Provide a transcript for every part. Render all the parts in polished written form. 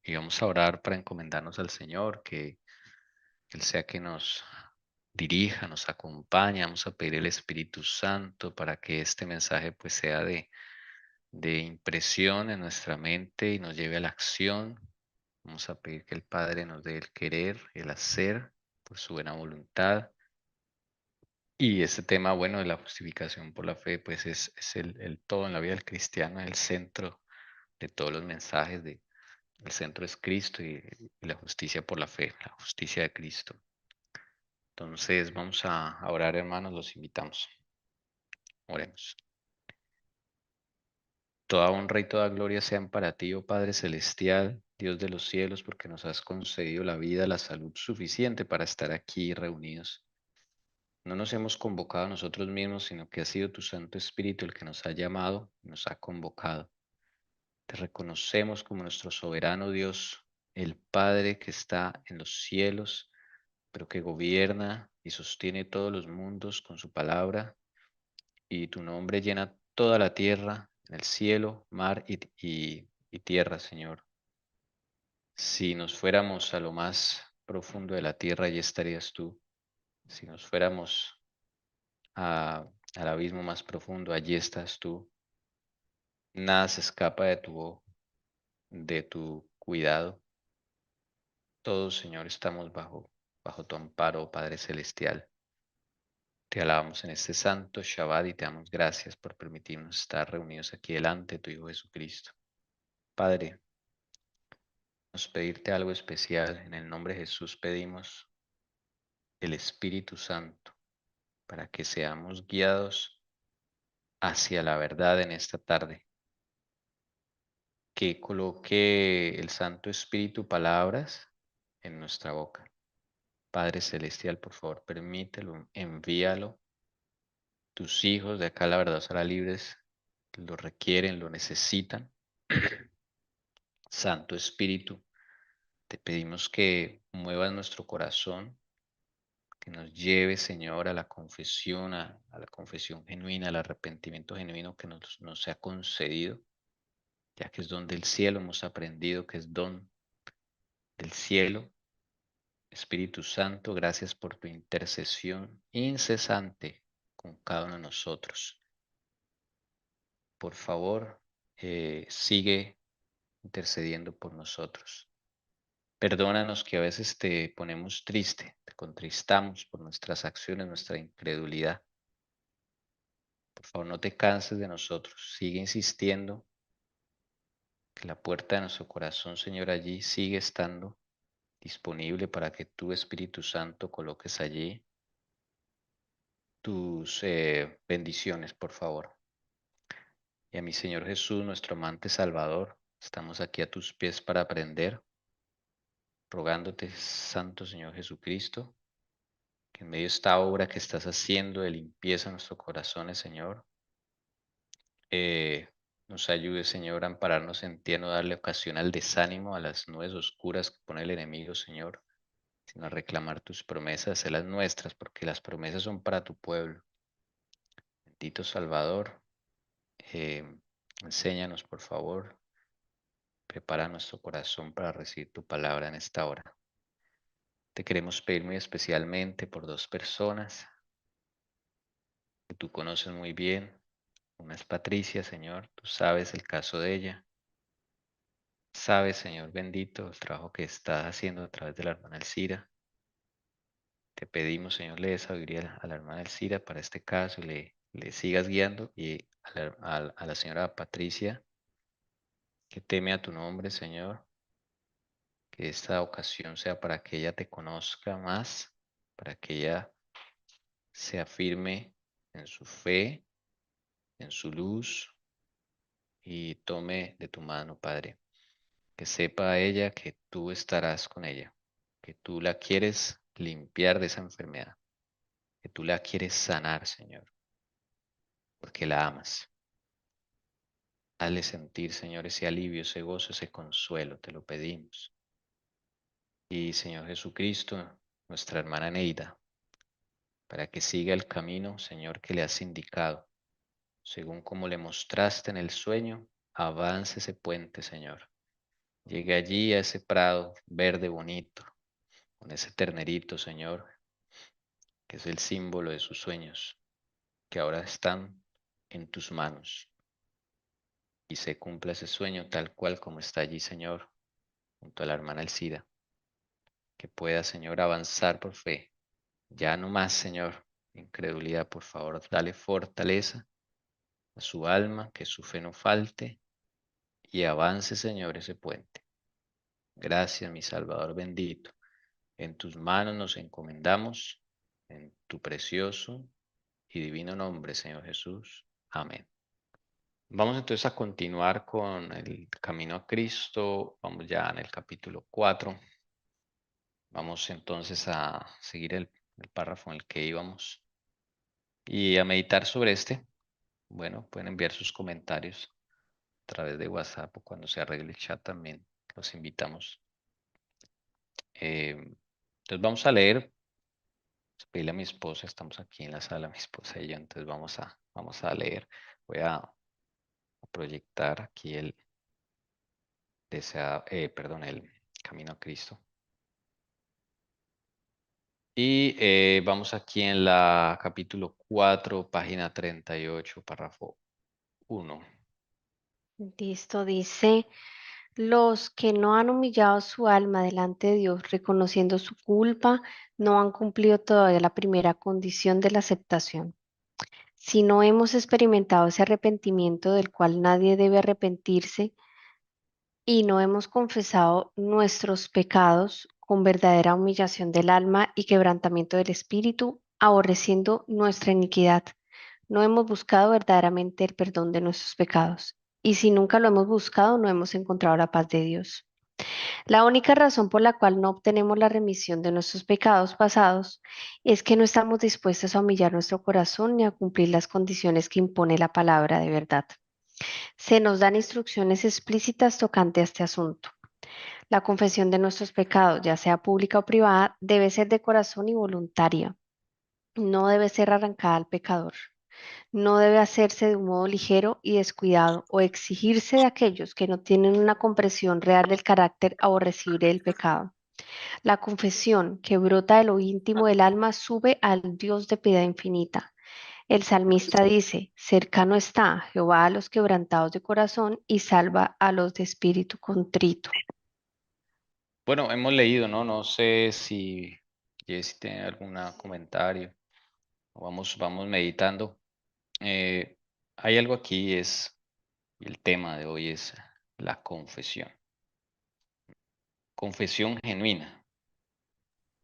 Y vamos a orar para encomendarnos al Señor, que Él sea que nos dirija, nos acompañe. Vamos a pedir el Espíritu Santo para que este mensaje pues sea de impresión en nuestra mente y nos lleve a la acción. Vamos a pedir que el Padre nos dé el querer, el hacer por su buena voluntad. Y este tema, bueno, de la justificación por la fe, pues es el todo en la vida del cristiano, es el centro de todos los mensajes. El centro es Cristo y la justicia por la fe, la justicia de Cristo. Entonces vamos a orar, hermanos, los invitamos. Oremos. Toda honra y toda gloria sean para ti, oh Padre Celestial, Dios de los cielos, porque nos has concedido la vida, la salud suficiente para estar aquí reunidos. No nos hemos convocado a nosotros mismos, sino que ha sido tu Santo Espíritu el que nos ha llamado y nos ha convocado. Te reconocemos como nuestro soberano Dios, el Padre que está en los cielos, pero que gobierna y sostiene todos los mundos con su palabra, y tu nombre llena toda la tierra, en el cielo, mar y tierra, Señor. Si nos fuéramos a lo más profundo de la tierra, allí estarías tú. Si nos fuéramos al abismo más profundo, allí estás tú. Nada se escapa de tu cuidado. Todos, Señor, estamos bajo tu amparo, Padre Celestial. Te alabamos en este santo Shabbat y te damos gracias por permitirnos estar reunidos aquí delante de tu Hijo Jesucristo. Padre, nos pedirte algo especial. En el nombre de Jesús pedimos el Espíritu Santo para que seamos guiados hacia la verdad en esta tarde. Que coloque el Santo Espíritu palabras en nuestra boca. Padre Celestial, por favor, permítelo, envíalo. Tus hijos de acá la verdad será libres, lo requieren, lo necesitan. Santo Espíritu, te pedimos que muevas nuestro corazón, que nos lleve, Señor, a la confesión, a la confesión genuina, al arrepentimiento genuino que nos sea concedido, ya que es don del cielo, hemos aprendido que es don del cielo. Espíritu Santo, gracias por tu intercesión incesante con cada uno de nosotros. Por favor, sigue intercediendo por nosotros. Perdónanos que a veces te ponemos triste, te contristamos por nuestras acciones, nuestra incredulidad. Por favor, no te canses de nosotros. Sigue insistiendo que la puerta de nuestro corazón, Señor, allí sigue estando disponible para que tu Espíritu Santo coloques allí tus bendiciones, por favor. Y a mi Señor Jesús, nuestro amante Salvador, estamos aquí a tus pies para aprender, rogándote, Santo Señor Jesucristo, que en medio de esta obra que estás haciendo de limpieza en nuestros corazones, Señor, eh, nos ayude, Señor, a ampararnos en ti, a no darle ocasión al desánimo, a las nubes oscuras que pone el enemigo, Señor, sino a reclamar tus promesas, hacer las nuestras, porque las promesas son para tu pueblo. Bendito Salvador, eh, enséñanos, por favor, prepara nuestro corazón para recibir tu palabra en esta hora. Te queremos pedir muy especialmente por dos personas que tú conoces muy bien. Una es Patricia, Señor, tú sabes el caso de ella. Sabes, Señor bendito, el trabajo que estás haciendo a través de la hermana Elcira. Te pedimos, Señor, le des sabiduría a la hermana Elcira para este caso y le sigas guiando. Y a la señora Patricia, que teme a tu nombre, Señor, que esta ocasión sea para que ella te conozca más, para que ella se afirme en su fe, en su luz y tome de tu mano, Padre. Que sepa ella que tú estarás con ella, que tú la quieres limpiar de esa enfermedad, que tú la quieres sanar, Señor, porque la amas. Hazle sentir, Señor, ese alivio, ese gozo, ese consuelo, te lo pedimos. Y, Señor Jesucristo, nuestra hermana Neida, para que siga el camino, Señor, que le has indicado, según como le mostraste en el sueño, avance ese puente, Señor. llegue allí a ese prado verde bonito, con ese ternerito, Señor, que es el símbolo de sus sueños, que ahora están en tus manos. Y se cumpla ese sueño tal cual como está allí, Señor, junto a la hermana Elcida. Que pueda, Señor, avanzar por fe. Ya no más, Señor, incredulidad, por favor, dale fortaleza a su alma, que su fe no falte y avance, Señor, ese puente. Gracias, mi Salvador bendito. En tus manos nos encomendamos, en tu precioso y divino nombre, Señor Jesús. Amén. Vamos entonces a continuar con el camino a Cristo. Vamos ya en el capítulo 4. Vamos entonces a seguir el párrafo en el que íbamos y a meditar sobre este. Bueno, pueden enviar sus comentarios a través de WhatsApp o cuando se arregle el chat también. Los invitamos. Entonces vamos a leer. Pedirle a mi esposa, estamos aquí en la sala, mi esposa y yo, entonces vamos a leer. Voy a proyectar aquí perdón, el Camino a Cristo. Y vamos aquí en la capítulo 4, página 38, párrafo 1. Listo, dice, los que no han humillado su alma delante de Dios, reconociendo su culpa, no han cumplido todavía la primera condición de la aceptación. Si no hemos experimentado ese arrepentimiento del cual nadie debe arrepentirse y no hemos confesado nuestros pecados con verdadera humillación del alma y quebrantamiento del espíritu, aborreciendo nuestra iniquidad, no hemos buscado verdaderamente el perdón de nuestros pecados. Y si nunca lo hemos buscado, no hemos encontrado la paz de Dios. La única razón por la cual no obtenemos la remisión de nuestros pecados pasados es que no estamos dispuestos a humillar nuestro corazón ni a cumplir las condiciones que impone la palabra de verdad. Se nos dan instrucciones explícitas tocante a este asunto. La confesión de nuestros pecados, ya sea pública o privada, debe ser de corazón y voluntaria. No debe ser arrancada al pecador. No debe hacerse de un modo ligero y descuidado o exigirse de aquellos que no tienen una comprensión real del carácter aborrecible del pecado. La confesión que brota de lo íntimo del alma sube al Dios de piedad infinita. El salmista dice, cercano está Jehová a los quebrantados de corazón y salva a los de espíritu contrito. Bueno, hemos leído, ¿no? No sé si Jessy tiene algún comentario. Vamos meditando. Eh, Hay algo aquí, y el tema de hoy es la confesión. Confesión genuina.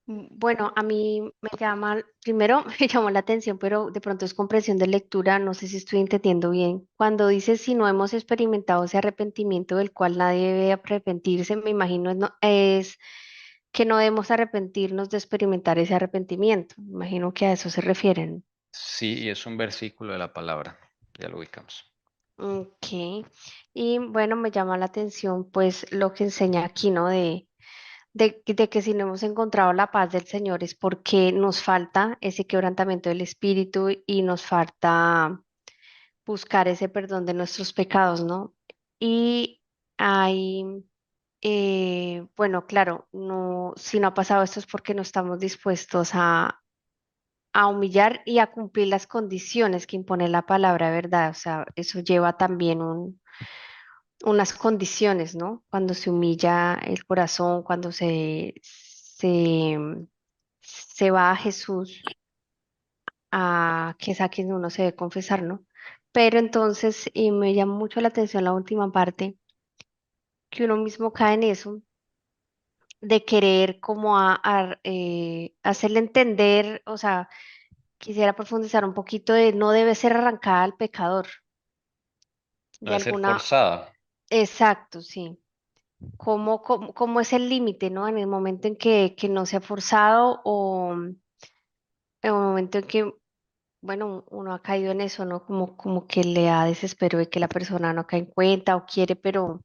Bueno, a mí me llama, primero me llamó la atención, pero de pronto es comprensión de lectura, no sé si estoy entendiendo bien. Cuando dice si no hemos experimentado ese arrepentimiento del cual nadie debe arrepentirse, me imagino es que no debemos arrepentirnos de experimentar ese arrepentimiento. Me imagino que a eso se refieren. Sí, y es un versículo de la palabra. Ya lo ubicamos. Ok. Y bueno, me llama la atención pues lo que enseña aquí, ¿no? De que si no hemos encontrado la paz del Señor es porque nos falta ese quebrantamiento del espíritu y nos falta buscar ese perdón de nuestros pecados, ¿no? Y hay, bueno, claro, no, si no ha pasado esto es porque no estamos dispuestos a humillar y a cumplir las condiciones que impone la palabra, ¿verdad? O sea, eso lleva también unas condiciones, ¿no? Cuando se humilla el corazón, cuando se va a Jesús, a que es a quien uno se debe confesar, ¿no? Pero entonces, y me llama mucho la atención la última parte, que uno mismo cae en eso, de querer como hacerle entender, o sea, quisiera profundizar un poquito de no debe ser arrancada al pecador, No de debe ser alguna, forzada. exacto, sí. ¿Cómo es el límite, ¿no? En el momento en que no se ha forzado o en el momento en que, bueno, uno ha caído en eso, ¿no? Como que le da desespero de que la persona no cae en cuenta o quiere, pero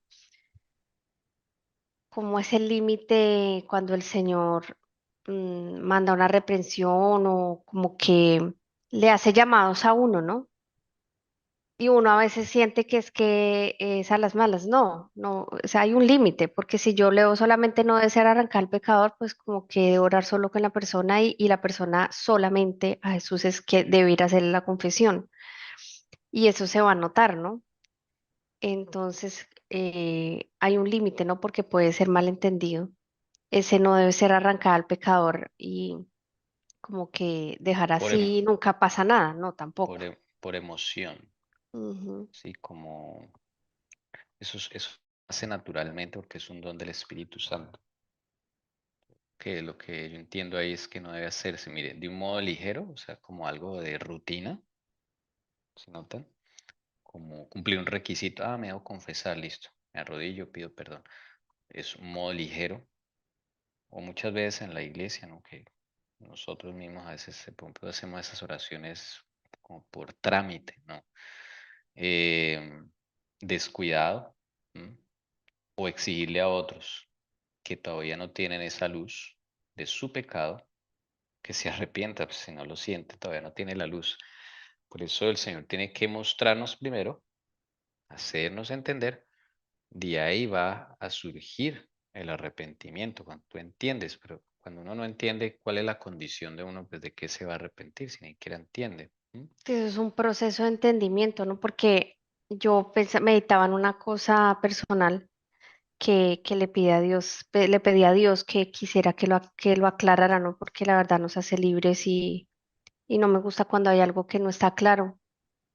¿cómo es el límite cuando el Señor manda una reprensión o como que le hace llamados a uno, ¿no? Y uno a veces siente que es a las malas. No, no, o sea, hay un límite, porque si yo leo solamente no desear arrancar al pecador, pues como que orar solo con la persona y la persona solamente a Jesús es que debe ir a hacerle la confesión. Y eso se va a notar, ¿no? Entonces, hay un límite, ¿no? Porque puede ser malentendido. Ese no debe ser arrancar al pecador y como que dejar por, em- así, nunca pasa nada, no, tampoco. por emoción, Ujú. ¿sí? Como eso hace naturalmente porque es un don del Espíritu Santo. Que lo que yo entiendo ahí es que no debe hacerse, mire, de un modo ligero, o sea, como algo de rutina, ¿se notan? Como cumplir un requisito, me debo confesar, listo, me arrodillo, pido perdón. Es un modo ligero, o muchas veces en la iglesia, ¿no? Que nosotros mismos a veces, por ejemplo, hacemos esas oraciones como por trámite, ¿no? Eh, Descuidado, ¿m? O exigirle a otros que todavía no tienen esa luz de su pecado, que se arrepienta, pues si no lo siente, todavía no tiene la luz. Por eso el Señor tiene que mostrarnos primero, hacernos entender, de ahí va a surgir el arrepentimiento, cuando tú entiendes, pero cuando uno no entiende cuál es la condición de uno, pues de qué se va a arrepentir, si ni siquiera entiende. ¿M? Sí, eso es un proceso de entendimiento, ¿no? Porque yo meditaba en una cosa personal que le pide a Dios, le pedí a Dios que quisiera que lo aclarara, ¿no? Porque la verdad nos hace libres y no me gusta cuando hay algo que no está claro.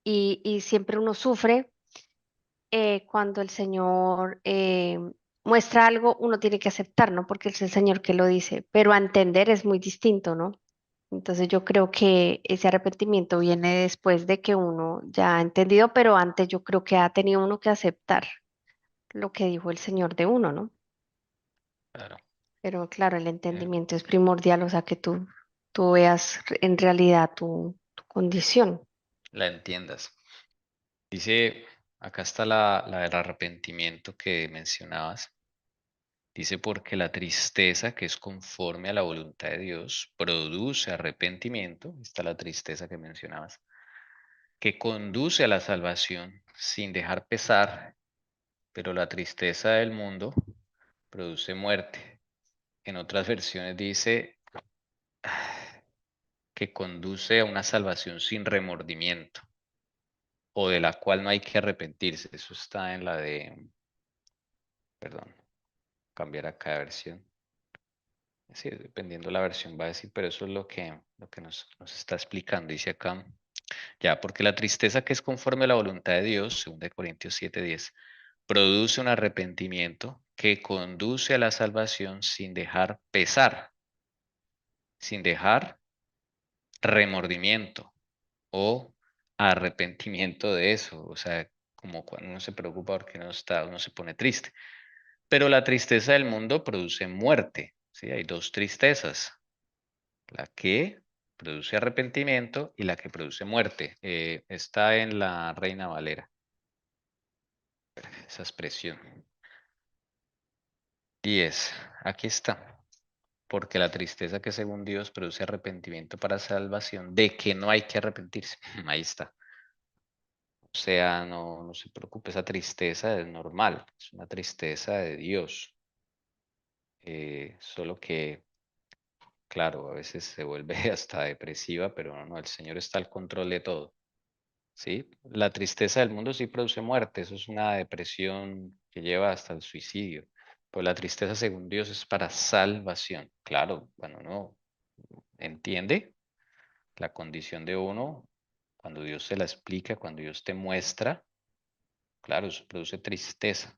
Y siempre uno sufre cuando el Señor muestra algo, uno tiene que aceptar, ¿no? Porque es el Señor que lo dice, pero a entender es muy distinto, ¿no? Entonces yo creo que ese arrepentimiento viene después de que uno ya ha entendido, pero antes yo creo que ha tenido uno que aceptar lo que dijo el Señor de uno, ¿no? Claro, Pero claro, el eh, entendimiento es primordial, o sea, que tú veas en realidad tu condición. la entiendas. Dice, acá está la del arrepentimiento que mencionabas. Dice, porque la tristeza que es conforme a la voluntad de Dios produce arrepentimiento, está la tristeza que mencionabas, que conduce a la salvación sin dejar pesar, pero la tristeza del mundo produce muerte. En otras versiones dice que conduce a una salvación sin remordimiento o de la cual no hay que arrepentirse. Eso está en la de, perdón, cambiar acá de versión. Sí, dependiendo la versión va a decir, pero eso es lo que nos está explicando. Dice acá, ya, porque la tristeza que es conforme a la voluntad de Dios, 2 Corintios 7:10, produce un arrepentimiento que conduce a la salvación sin dejar pesar, sin dejar remordimiento o arrepentimiento de eso. O sea, como cuando uno se preocupa porque uno se pone triste. Pero la tristeza del mundo produce muerte. ¿Sí? Hay dos tristezas. La que produce arrepentimiento y la que produce muerte. Está en la Reina Valera, esa expresión. 10. Aquí está. Porque la tristeza que según Dios produce arrepentimiento para salvación, de que no hay que arrepentirse. Ahí está. O sea, no se preocupe, esa tristeza es normal, es una tristeza de Dios. Solo que, claro, a veces se vuelve hasta depresiva, pero no, el Señor está al control de todo. ¿Sí? La tristeza del mundo sí produce muerte, eso es una depresión que lleva hasta el suicidio. Pero la tristeza, según Dios, es para salvación. Claro, cuando uno entiende la condición de uno, cuando Dios se la explica, cuando Dios te muestra, claro, eso produce tristeza.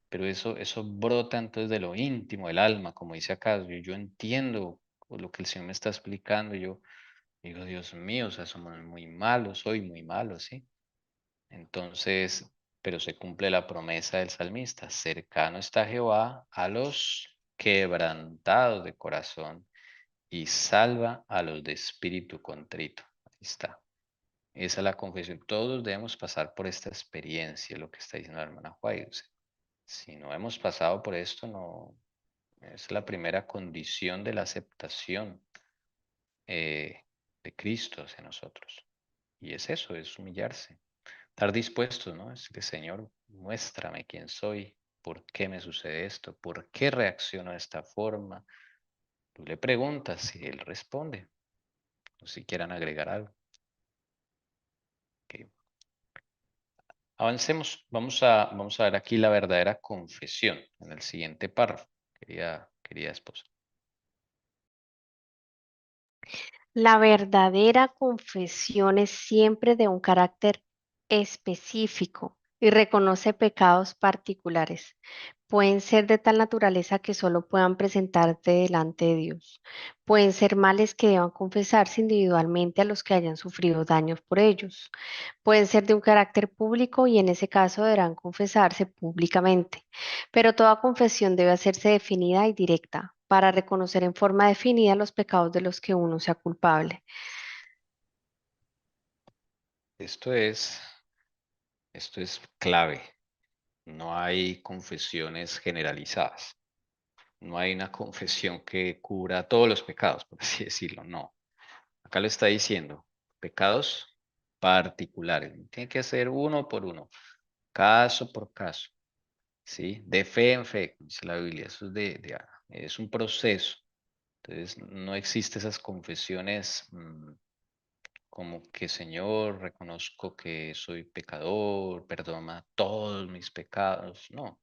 Pero eso brota entonces de lo íntimo, del alma, como dice acá. Yo entiendo lo que el Señor me está explicando. Yo digo, Dios mío, o sea, somos muy malos, soy muy malo, ¿sí? Entonces, pero se cumple la promesa del salmista, cercano está Jehová a los quebrantados de corazón y salva a los de espíritu contrito. Ahí está. Esa es la confesión. Todos debemos pasar por esta experiencia, lo que está diciendo la hermana Juárez. O sea, si no hemos pasado por esto, no es la primera condición de la aceptación de Cristo hacia nosotros. Y es eso, es humillarse. Estar dispuestos, ¿no? Es que, Señor, muéstrame quién soy, por qué me sucede esto, por qué reacciono de esta forma. Tú le preguntas y él responde. O si quieran agregar algo. Ok. Avancemos. Vamos a ver aquí la verdadera confesión en el siguiente párrafo, querida esposa. La verdadera confesión es siempre de un carácter específico y reconoce pecados particulares. Pueden ser de tal naturaleza que solo puedan presentarte delante de Dios. Pueden ser males que deban confesarse individualmente a los que hayan sufrido daños por ellos. Pueden ser de un carácter público y en ese caso deberán confesarse públicamente. Pero toda confesión debe hacerse definida y directa para reconocer en forma definida los pecados de los que uno sea culpable. Esto es, esto es clave. No hay confesiones generalizadas. No hay una confesión que cubra todos los pecados, por así decirlo. No. Acá lo está diciendo. Pecados particulares. Tiene que ser uno por uno, caso por caso. ¿Sí? De fe en fe, como dice la Biblia. Eso es un proceso. Entonces, no existen esas confesiones como que, Señor, reconozco que soy pecador, perdona todos mis pecados. No.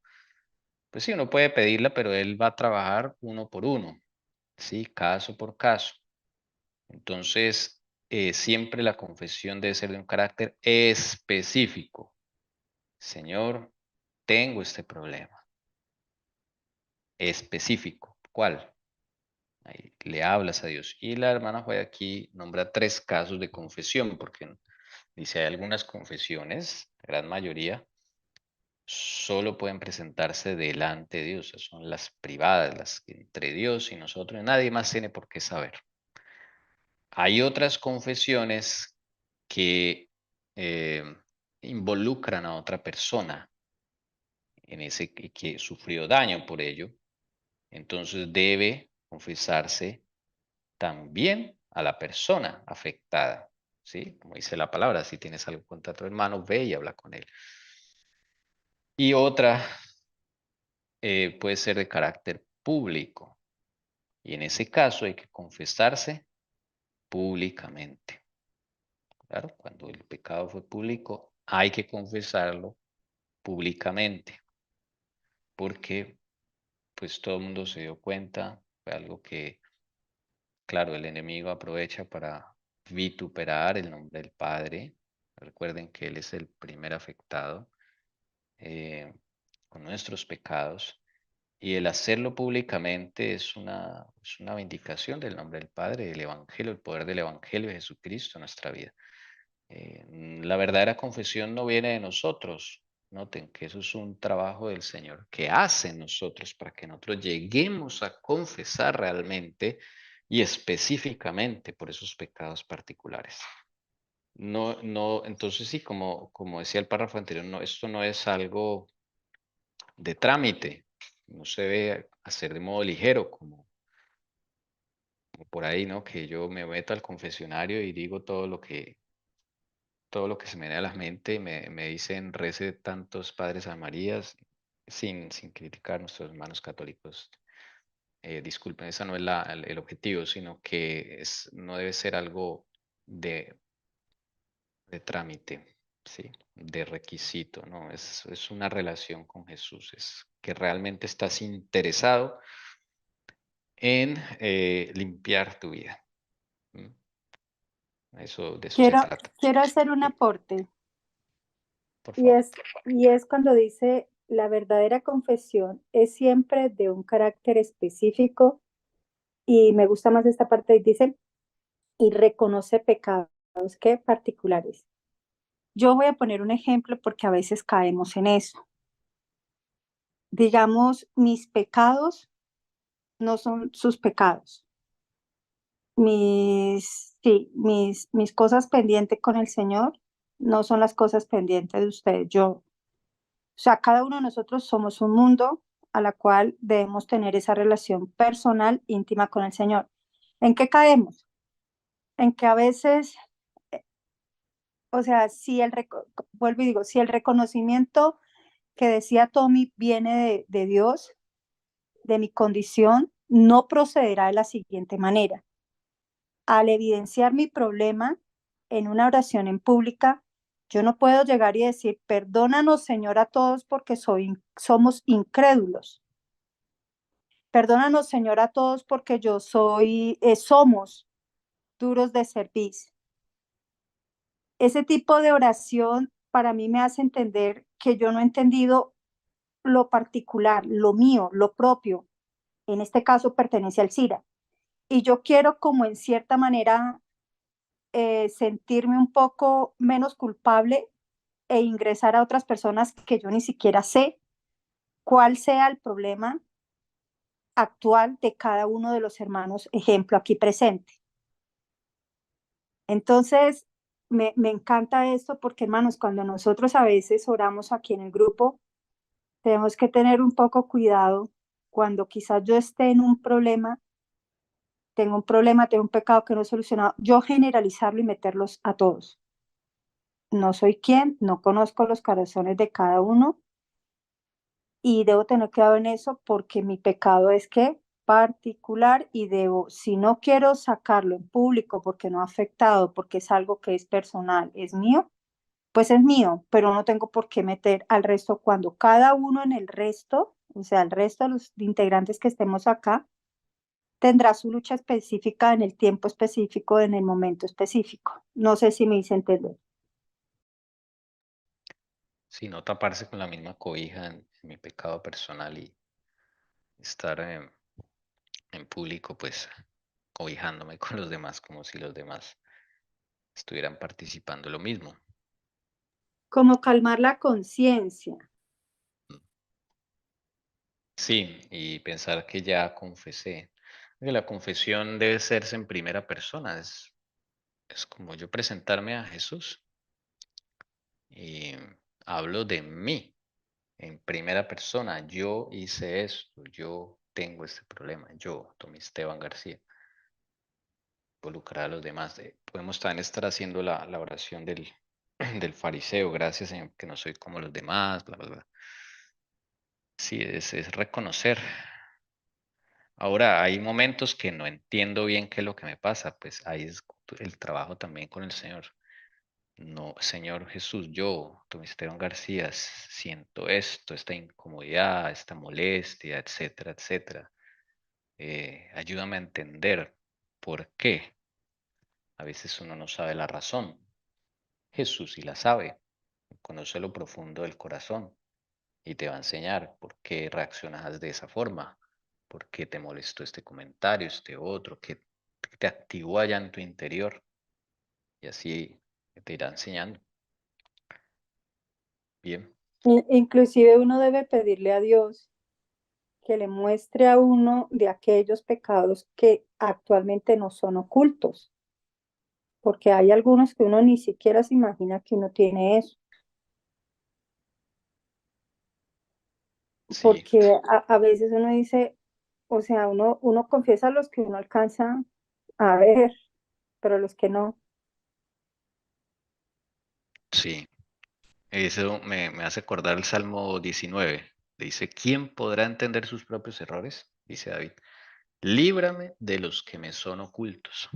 Pues sí, uno puede pedirla, pero él va a trabajar uno por uno, ¿sí? Caso por caso. Entonces, siempre la confesión debe ser de un carácter específico. Señor, tengo este problema. Específico. ¿Cuál? Ahí le hablas a Dios. Y la hermana Juega aquí nombra 3 casos de confesión, porque dice, hay algunas confesiones, la gran mayoría, solo pueden presentarse delante de Dios. Son las privadas, las que entre Dios y nosotros, nadie más tiene por qué saber. Hay otras confesiones que eh, involucran a otra persona en ese que sufrió daño por ello. Entonces debe confesarse también a la persona afectada, ¿sí? Como dice la palabra, si tienes algo contra tu hermano, ve y habla con él. Y otra puede ser de carácter público. Y en ese caso hay que confesarse públicamente. Claro, cuando el pecado fue público, hay que confesarlo públicamente, porque pues todo el mundo se dio cuenta, fue algo que, claro, el enemigo aprovecha para vituperar el nombre del Padre. Recuerden que Él es el primer afectado eh, con nuestros pecados. Y el hacerlo públicamente es una vindicación del nombre del Padre, del Evangelio, el poder del Evangelio de Jesucristo en nuestra vida. La verdadera confesión no viene de nosotros. Noten que eso es un trabajo del Señor que hace en nosotros para que nosotros lleguemos a confesar realmente y específicamente por esos pecados particulares. No, no, entonces sí, como decía el párrafo anterior, no, esto no es algo de trámite, no se debe hacer de modo ligero, como por ahí, ¿no? Que yo me meto al confesionario y digo todo lo que se me viene a la mente, me dicen rece tantos padres a Marías, sin criticar a nuestros hermanos católicos. Disculpen, esa no es el objetivo, sino que no debe ser algo de trámite, ¿sí? De requisito, ¿no? Es una relación con Jesús, es que realmente estás interesado en limpiar tu vida. ¿Mm? De eso se Quiero, trata. quiero hacer un Sí, aporte por y favor. es, y es cuando dice la verdadera confesión es siempre de un carácter específico y me gusta más esta parte, dice, y reconoce pecados que particulares. Yo voy a poner un ejemplo porque a veces caemos en eso. Digamos, mis pecados no son sus pecados. Mis cosas pendientes con el Señor no son las cosas pendientes de ustedes. O sea, cada uno de nosotros somos un mundo a la cual debemos tener esa relación personal, íntima con el Señor. ¿En qué caemos? En que a veces o sea, si vuelvo y digo, si el reconocimiento que decía Tommy viene de Dios, de mi condición, no procederá de la siguiente manera. Al evidenciar mi problema en una oración en pública, yo no puedo llegar y decir, perdónanos, Señor, a todos porque somos incrédulos. Perdónanos, Señor, a todos porque somos duros de servicio. Ese tipo de oración para mí me hace entender que yo no he entendido lo particular, lo mío, lo propio. En este caso pertenece al SIRA. Y yo quiero como en cierta manera sentirme un poco menos culpable e ingresar a otras personas que yo ni siquiera sé cuál sea el problema actual de cada uno de los hermanos, ejemplo, aquí presente. Entonces, me encanta esto porque, hermanos, cuando nosotros a veces oramos aquí en el grupo, tenemos que tener un poco cuidado cuando quizás yo esté en un problema, tengo un pecado que no he solucionado, yo generalizarlo y meterlos a todos. No soy quien, no conozco los corazones de cada uno y debo tener cuidado en eso porque mi pecado es que particular y debo, si no quiero sacarlo en público porque no ha afectado, porque es algo que es personal, es mío, pues es mío, pero no tengo por qué meter al resto cuando cada uno en el resto, o sea, el resto de los integrantes que estemos acá, tendrá su lucha específica en el tiempo específico, en el momento específico. No sé si me hice entender. Si no taparse con la misma cobija en mi pecado personal y estar en público, pues cobijándome con los demás como si los demás estuvieran participando lo mismo. Como calmar la conciencia. Sí, y pensar que ya confesé. Que la confesión debe hacerse en primera persona. Es como yo presentarme a Jesús y hablo de mí en primera persona. Yo hice esto, yo tengo este problema, yo, Tommy Esteban García. Involucrar a los demás. Podemos también estar haciendo la oración del fariseo. Gracias, Señor, que no soy como los demás, bla, bla, bla. Sí, es reconocer. Ahora, hay momentos que no entiendo bien qué es lo que me pasa, pues ahí es el trabajo también con el Señor. No, Señor Jesús, yo, Tommy Esteban García, siento esto, esta incomodidad, esta molestia, etcétera, etcétera. Ayúdame a entender por qué. A veces uno no sabe la razón. Jesús sí la sabe, conoce lo profundo del corazón y te va a enseñar por qué reaccionas de esa forma, por qué te molestó este comentario, este otro, qué te activó allá en tu interior y así te irá enseñando. Bien, Inclusive uno debe pedirle a Dios que le muestre a uno de aquellos pecados que actualmente no son ocultos, porque hay algunos que uno ni siquiera se imagina que uno tiene eso, sí, porque a veces uno dice, o sea, uno confiesa los que uno alcanza a ver, pero los que no. sí. Eso me hace acordar el Salmo 19. Dice, ¿quién podrá entender sus propios errores? Dice David, líbrame de los que me son ocultos.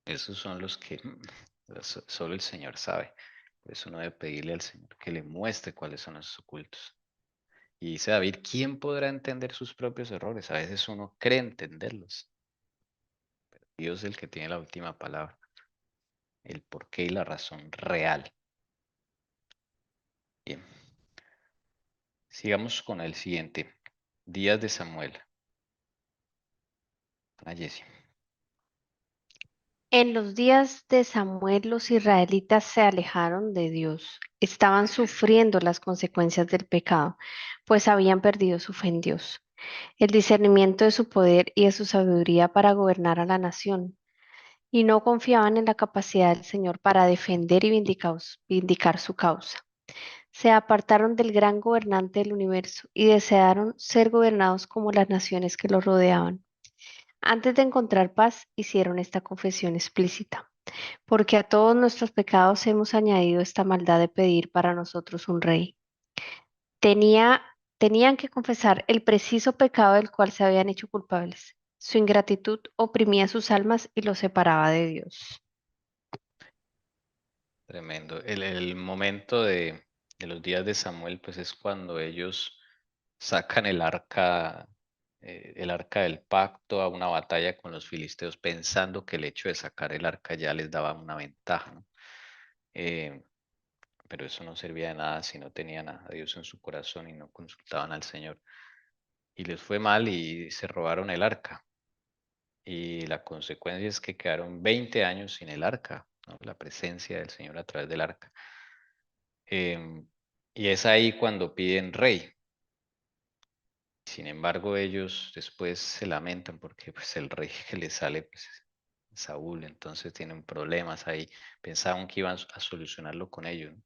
Esos son los que solo el Señor sabe. Por eso uno debe pedirle al Señor que le muestre cuáles son esos ocultos. Y dice David, ¿quién podrá entender sus propios errores? A veces uno cree entenderlos. Dios es el que tiene la última palabra, el porqué y la razón real. Bien, sigamos con el siguiente. Días de Samuel. Ana Jessie. En los días de Samuel, los israelitas se alejaron de Dios. Estaban sufriendo las consecuencias del pecado, pues habían perdido su fe en Dios, el discernimiento de su poder y de su sabiduría para gobernar a la nación, y no confiaban en la capacidad del Señor para defender y vindicar su causa. Se apartaron del gran gobernante del universo y desearon ser gobernados como las naciones que los rodeaban. Antes de encontrar paz, hicieron esta confesión explícita. porque a todos nuestros pecados hemos añadido esta maldad de pedir para nosotros un rey. Tenía, tenían que confesar el preciso pecado del cual se habían hecho culpables. Su ingratitud oprimía sus almas y los separaba de Dios. Tremendo. El momento de los días de Samuel, pues es cuando ellos sacan el arca del pacto a una batalla con los filisteos, pensando que el hecho de sacar el arca ya les daba una ventaja, ¿no? Eh, pero eso no servía de nada si no tenían a Dios en su corazón y no consultaban al Señor. Y les fue mal y se robaron el arca. Y la consecuencia es que quedaron 20 años sin el arca, ¿no? La presencia del Señor a través del arca. Y es ahí cuando piden rey. Sin embargo, ellos después se lamentan porque pues, el rey que les sale pues, es Saúl, entonces tienen problemas ahí. Pensaban que iban a solucionarlo con ellos, ¿no?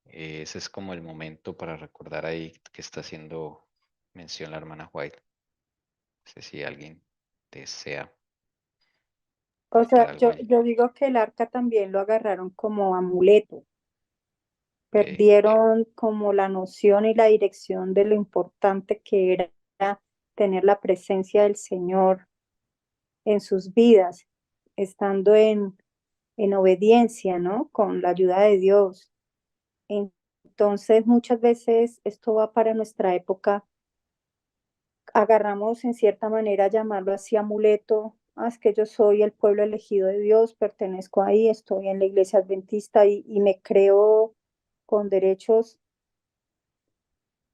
Ese es como el momento para recordar ahí que está haciendo mención la hermana White. No sé si alguien desea O comentar sea, algo allí. yo digo que el arca también lo agarraron como amuleto, Ok. perdieron como la noción y la dirección de lo importante que era tener la presencia del Señor en sus vidas, estando en obediencia, ¿no? Con la ayuda de Dios. Entonces, muchas veces esto va para nuestra época, agarramos en cierta manera llamarlo así amuleto. Ah, es que yo soy el pueblo elegido de Dios, pertenezco ahí, estoy en la iglesia adventista y me creo con derechos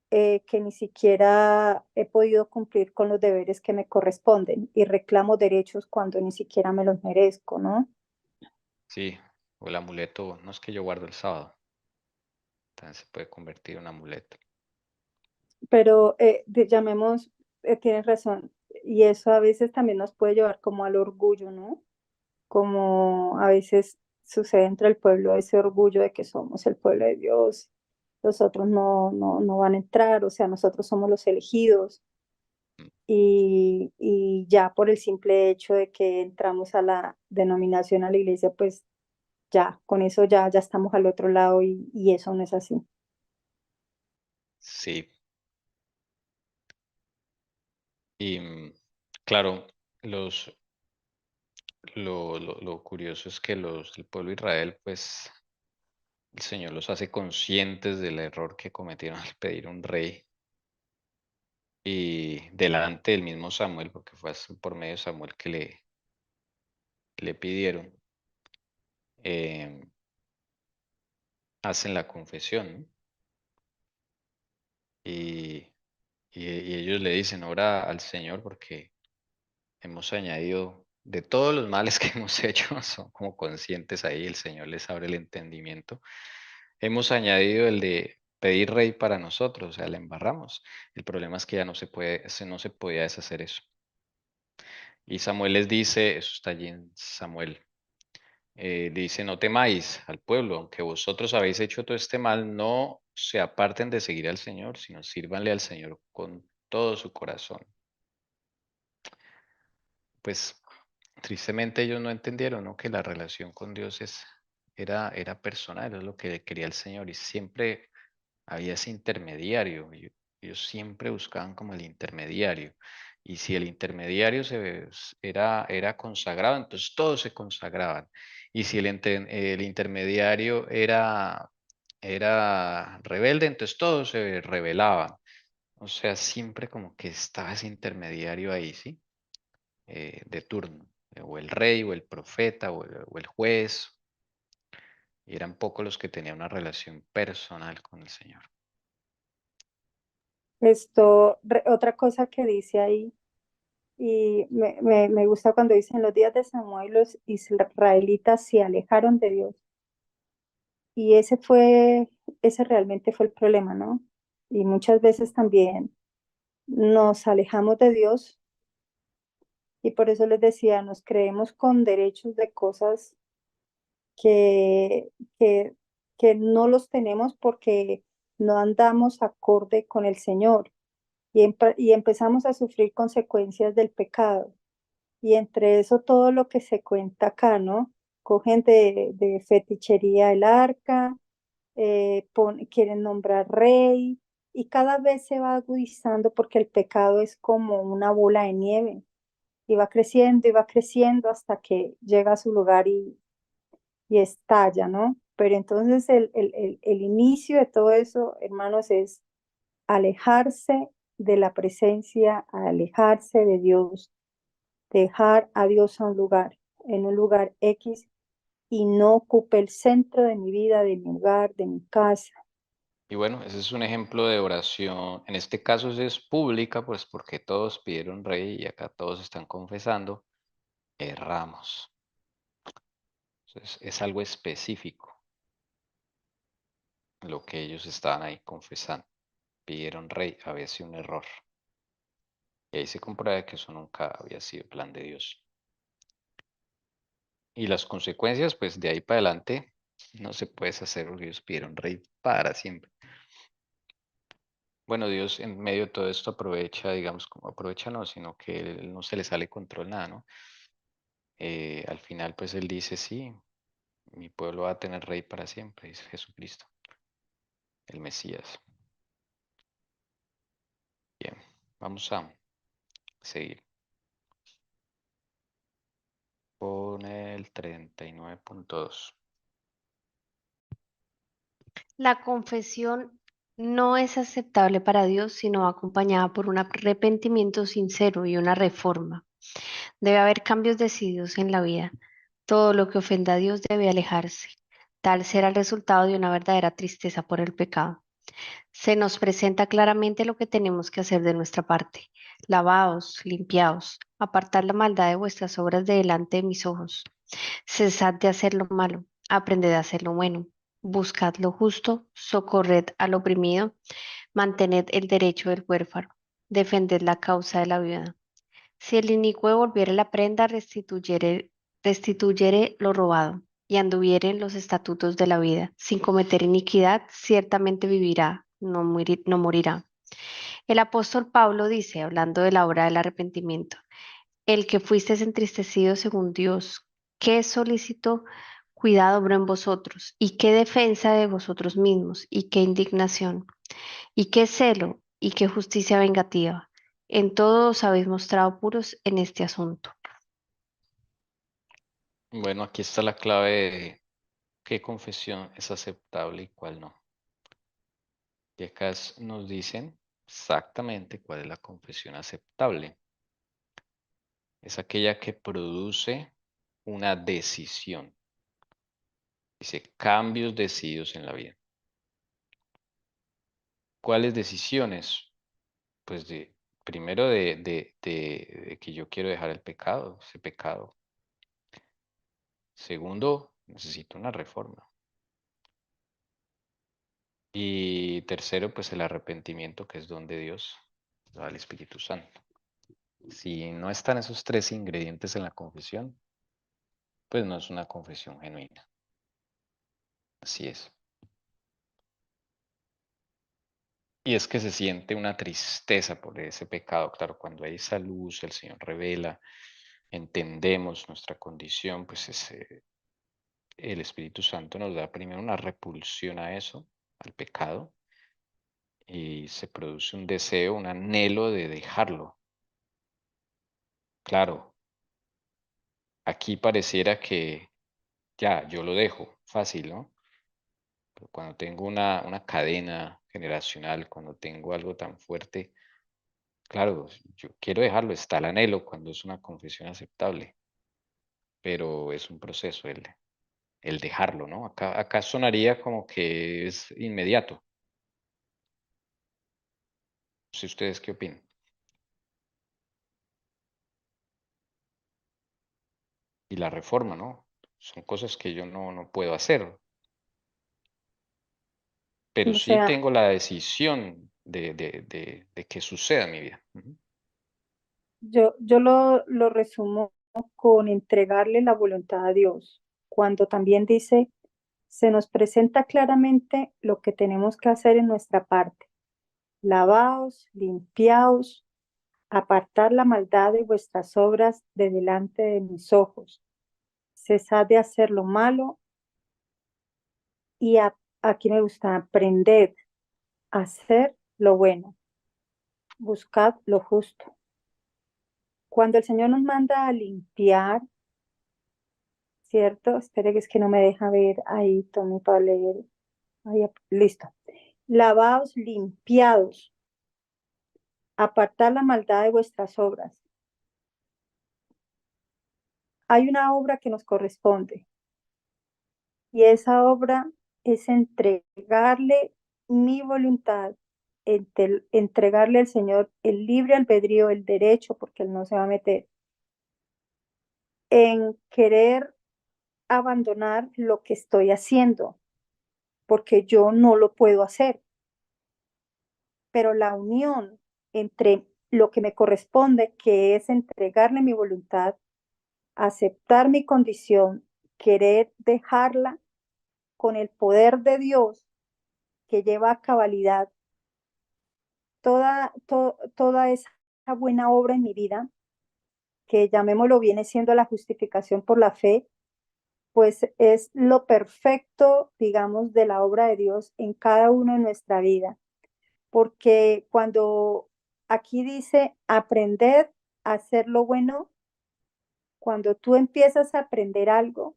que ni siquiera he podido cumplir con los deberes que me corresponden y reclamo derechos cuando ni siquiera me los merezco, ¿no? Sí, o el amuleto, no es que yo guardo el sábado, también se puede convertir en un amuleto. Pero llamemos, tienes razón, y eso a veces también nos puede llevar como al orgullo, ¿no? Como a veces sucede entre el pueblo ese orgullo de que somos el pueblo de Dios, los otros no van a entrar, o sea, nosotros somos los elegidos Mm. y ya por el simple hecho de que entramos a la denominación, a la iglesia, pues ya, con eso ya estamos al otro lado y eso no es así. Sí, y claro, lo curioso es que el pueblo de Israel, pues el Señor los hace conscientes del error que cometieron al pedir un rey y delante del mismo Samuel, porque fue por medio de Samuel que le pidieron, eh, hacen la confesión, ¿no? Y, y ellos le dicen, ora al Señor porque hemos añadido de todos los males que hemos hecho, son como conscientes ahí, el Señor les abre el entendimiento. Hemos añadido el de pedir rey para nosotros, o sea, le embarramos. El problema es que ya no se puede, no se podía deshacer eso. Y Samuel les dice, eso está allí en Samuel, dice, no temáis al pueblo, aunque vosotros habéis hecho todo este mal, no se aparten de seguir al Señor, sino sírvanle al Señor con todo su corazón. Pues tristemente ellos no entendieron, ¿no? Que la relación con Dios era personal, es lo que quería el Señor y siempre había ese intermediario. Ellos siempre buscaban como el intermediario. Y si el intermediario era consagrado, entonces todos se consagraban. Y si el intermediario era rebelde, entonces todos se rebelaban. O sea, siempre como que estaba ese intermediario ahí, ¿sí? De turno, o el rey, o el profeta, o el juez, y eran pocos los que tenían una relación personal con el Señor. Otra cosa que dice ahí, y me gusta cuando dicen los días de Samuel, los israelitas se alejaron de Dios. Y ese realmente fue el problema, ¿no? Y muchas veces también nos alejamos de Dios y por eso les decía, nos creemos con derechos de cosas que, que, que no los tenemos porque no andamos acorde con el Señor y empezamos a sufrir consecuencias del pecado. Y entre eso todo lo que se cuenta acá, ¿no? cogen de fetichería el arca, quieren nombrar rey, y cada vez se va agudizando porque el pecado es como una bola de nieve, y va creciendo hasta que llega a su lugar y estalla, ¿no? Pero entonces el inicio de todo eso, hermanos, es alejarse de la presencia, alejarse de Dios, dejar a Dios a un lugar, en un lugar X, y no ocupe el centro de mi vida, de mi hogar, de mi casa. Y bueno, ese es un ejemplo de oración. En este caso es pública, pues porque todos pidieron rey y acá todos están confesando. Erramos. Entonces, es algo específico lo que ellos estaban ahí confesando. Pidieron rey, había sido un error. Y ahí se comprueba que eso nunca había sido plan de Dios. Y las consecuencias, pues de ahí para adelante, no se puede hacer porque ellos pidieron rey para siempre. Bueno, Dios en medio de todo esto aprovecha, digamos, como aprovecha no, sino que él no se le sale control nada, ¿no? Al final, pues él dice, sí, mi pueblo va a tener rey para siempre, es Jesucristo, el Mesías. Bien, vamos a seguir con el 39.2. La confesión no es aceptable para Dios si no va acompañada por un arrepentimiento sincero y una reforma. Debe haber cambios decididos en la vida. Todo lo que ofenda a Dios debe alejarse. Tal será el resultado de una verdadera tristeza por el pecado. Se nos presenta claramente lo que tenemos que hacer de nuestra parte. Lavaos, limpiaos, apartad la maldad de vuestras obras de delante de mis ojos. Cesad de hacer lo malo, aprended a hacer lo bueno. Buscad lo justo, socorred al oprimido, mantened el derecho del huérfano, defended la causa de la viuda. Si el inicuo devolviere la prenda, restituyere lo robado, y anduviere en los estatutos de la vida, sin cometer iniquidad, ciertamente vivirá, no morirá. El apóstol Pablo dice, hablando de la obra del arrepentimiento, el que fuisteis entristecidos según Dios, qué solícito cuidado obró en vosotros, y qué defensa de vosotros mismos, y qué indignación, y qué celo, y qué justicia vengativa. En todo os habéis mostrado puros en este asunto. Bueno, aquí está la clave de qué confesión es aceptable y cuál no. Y acá nos dicen exactamente cuál es la confesión aceptable. Es aquella que produce una decisión. Dice cambios decididos en la vida. ¿Cuáles decisiones? Pues primero de que yo quiero dejar el pecado, ese pecado. Segundo, necesito una reforma. Y tercero, pues el arrepentimiento, que es don de Dios, al Espíritu Santo. Si no están esos tres ingredientes en la confesión, pues no es una confesión genuina. Así es. Y es que se siente una tristeza por ese pecado. Claro, cuando hay esa luz, el Señor revela, entendemos nuestra condición, pues el Espíritu Santo nos da primero una repulsión a eso, al pecado, y se produce un deseo, un anhelo de dejarlo. Claro, aquí pareciera que ya, yo lo dejo, fácil, ¿no? Pero cuando tengo una cadena generacional, cuando tengo algo tan fuerte, claro, yo quiero dejarlo, está el anhelo cuando es una confesión aceptable, pero es un proceso el dejarlo, ¿no? Acá sonaría como que es inmediato. No sé ustedes qué opinan. Y la reforma, ¿no? Son cosas que yo no puedo hacer, pero O sí sea, tengo la decisión de que suceda en mi vida. Ujú. yo lo resumo con entregarle la voluntad a Dios, cuando también dice, se nos presenta claramente lo que tenemos que hacer en nuestra parte. Lavaos, limpiaos, apartar la maldad de vuestras obras de delante de mis ojos. cesad de hacer lo malo y aquí me gusta aprender a hacer lo bueno, buscad lo justo. Cuando el Señor nos manda a limpiar, ¿cierto? Espere que es que no me deja ver ahí, Tommy, para leer. Ahí, listo. Lavaos limpiados, apartad la maldad de vuestras obras. Hay una obra que nos corresponde y esa obra es entregarle mi voluntad, entregarle al Señor el libre albedrío, el derecho, porque Él no se va a meter, en querer abandonar lo que estoy haciendo, porque yo no lo puedo hacer. Pero la unión entre lo que me corresponde, que es entregarle mi voluntad, aceptar mi condición, querer dejarla con el poder de Dios que lleva a cabalidad toda esa buena obra en mi vida, que llamémoslo viene siendo la justificación por la fe, pues es lo perfecto, digamos, de la obra de Dios en cada uno de nuestra vida. Porque cuando aquí dice aprender a hacer lo bueno, cuando tú empiezas a aprender algo,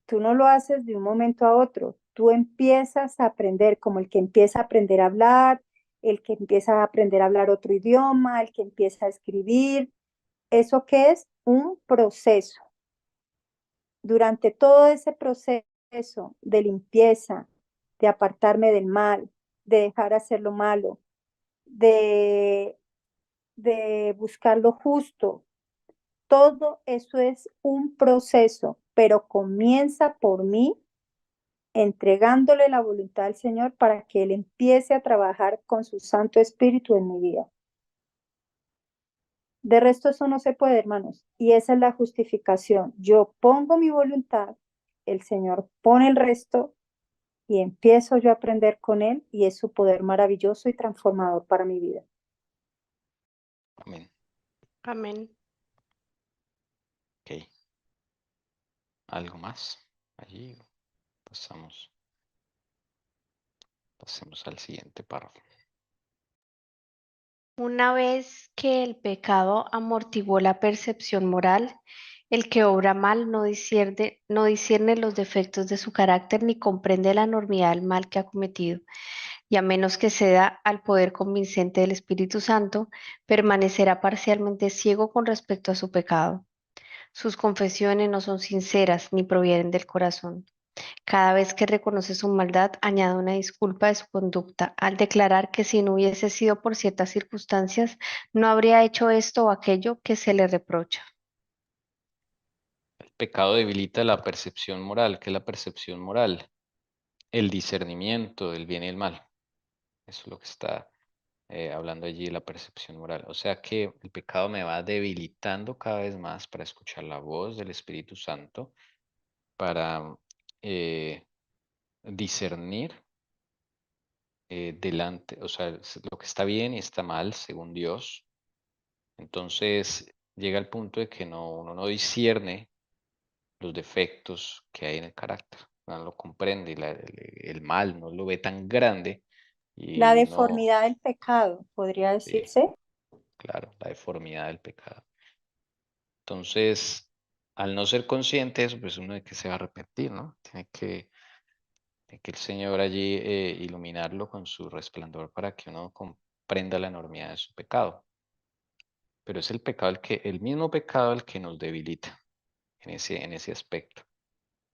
tú no lo haces de un momento a otro, tú empiezas a aprender como el que empieza a aprender a hablar, el que empieza a aprender a hablar otro idioma, el que empieza a escribir. ¿Eso qué es? Un proceso. Durante todo ese proceso de limpieza, de apartarme del mal, de dejar hacer lo malo, de, de buscar lo justo, todo eso es un proceso, pero comienza por mí entregándole la voluntad al Señor para que Él empiece a trabajar con su Santo Espíritu en mi vida. De resto eso no se puede, hermanos. Y esa es la justificación. Yo pongo mi voluntad, el Señor pone el resto y empiezo yo a aprender con Él y es su poder maravilloso y transformador para mi vida. Amén. Amén. Ok. ¿Algo más? Allí pasamos. Pasemos al siguiente párrafo. Una vez que el pecado amortiguó la percepción moral, el que obra mal no discierne los defectos de su carácter ni comprende la enormidad del mal que ha cometido, y a menos que ceda al poder convincente del Espíritu Santo, permanecerá parcialmente ciego con respecto a su pecado. Sus confesiones no son sinceras ni provienen del corazón. Cada vez que reconoce su maldad, añade una disculpa de su conducta, al declarar que si no hubiese sido por ciertas circunstancias, no habría hecho esto o aquello que se le reprocha. El pecado debilita la percepción moral. ¿Qué es la percepción moral? El discernimiento del bien y el mal. Eso es lo que está hablando allí de la percepción moral. O sea que el pecado me va debilitando cada vez más para escuchar la voz del Espíritu Santo, para eh, discernir delante, o sea, lo que está bien y está mal según Dios. Entonces llega el punto de que uno no discierne los defectos que hay en el carácter, no lo comprende, el mal no lo ve tan grande La y no, deformidad del pecado, podría sí, decirse. claro, la deformidad del pecado. Entonces, al no ser consciente de eso, pues uno de que se va a arrepentir, ¿no? Tiene que el Señor allí iluminarlo con su resplandor para que uno comprenda la enormidad de su pecado. Pero es el pecado el mismo pecado el que nos debilita en ese aspecto.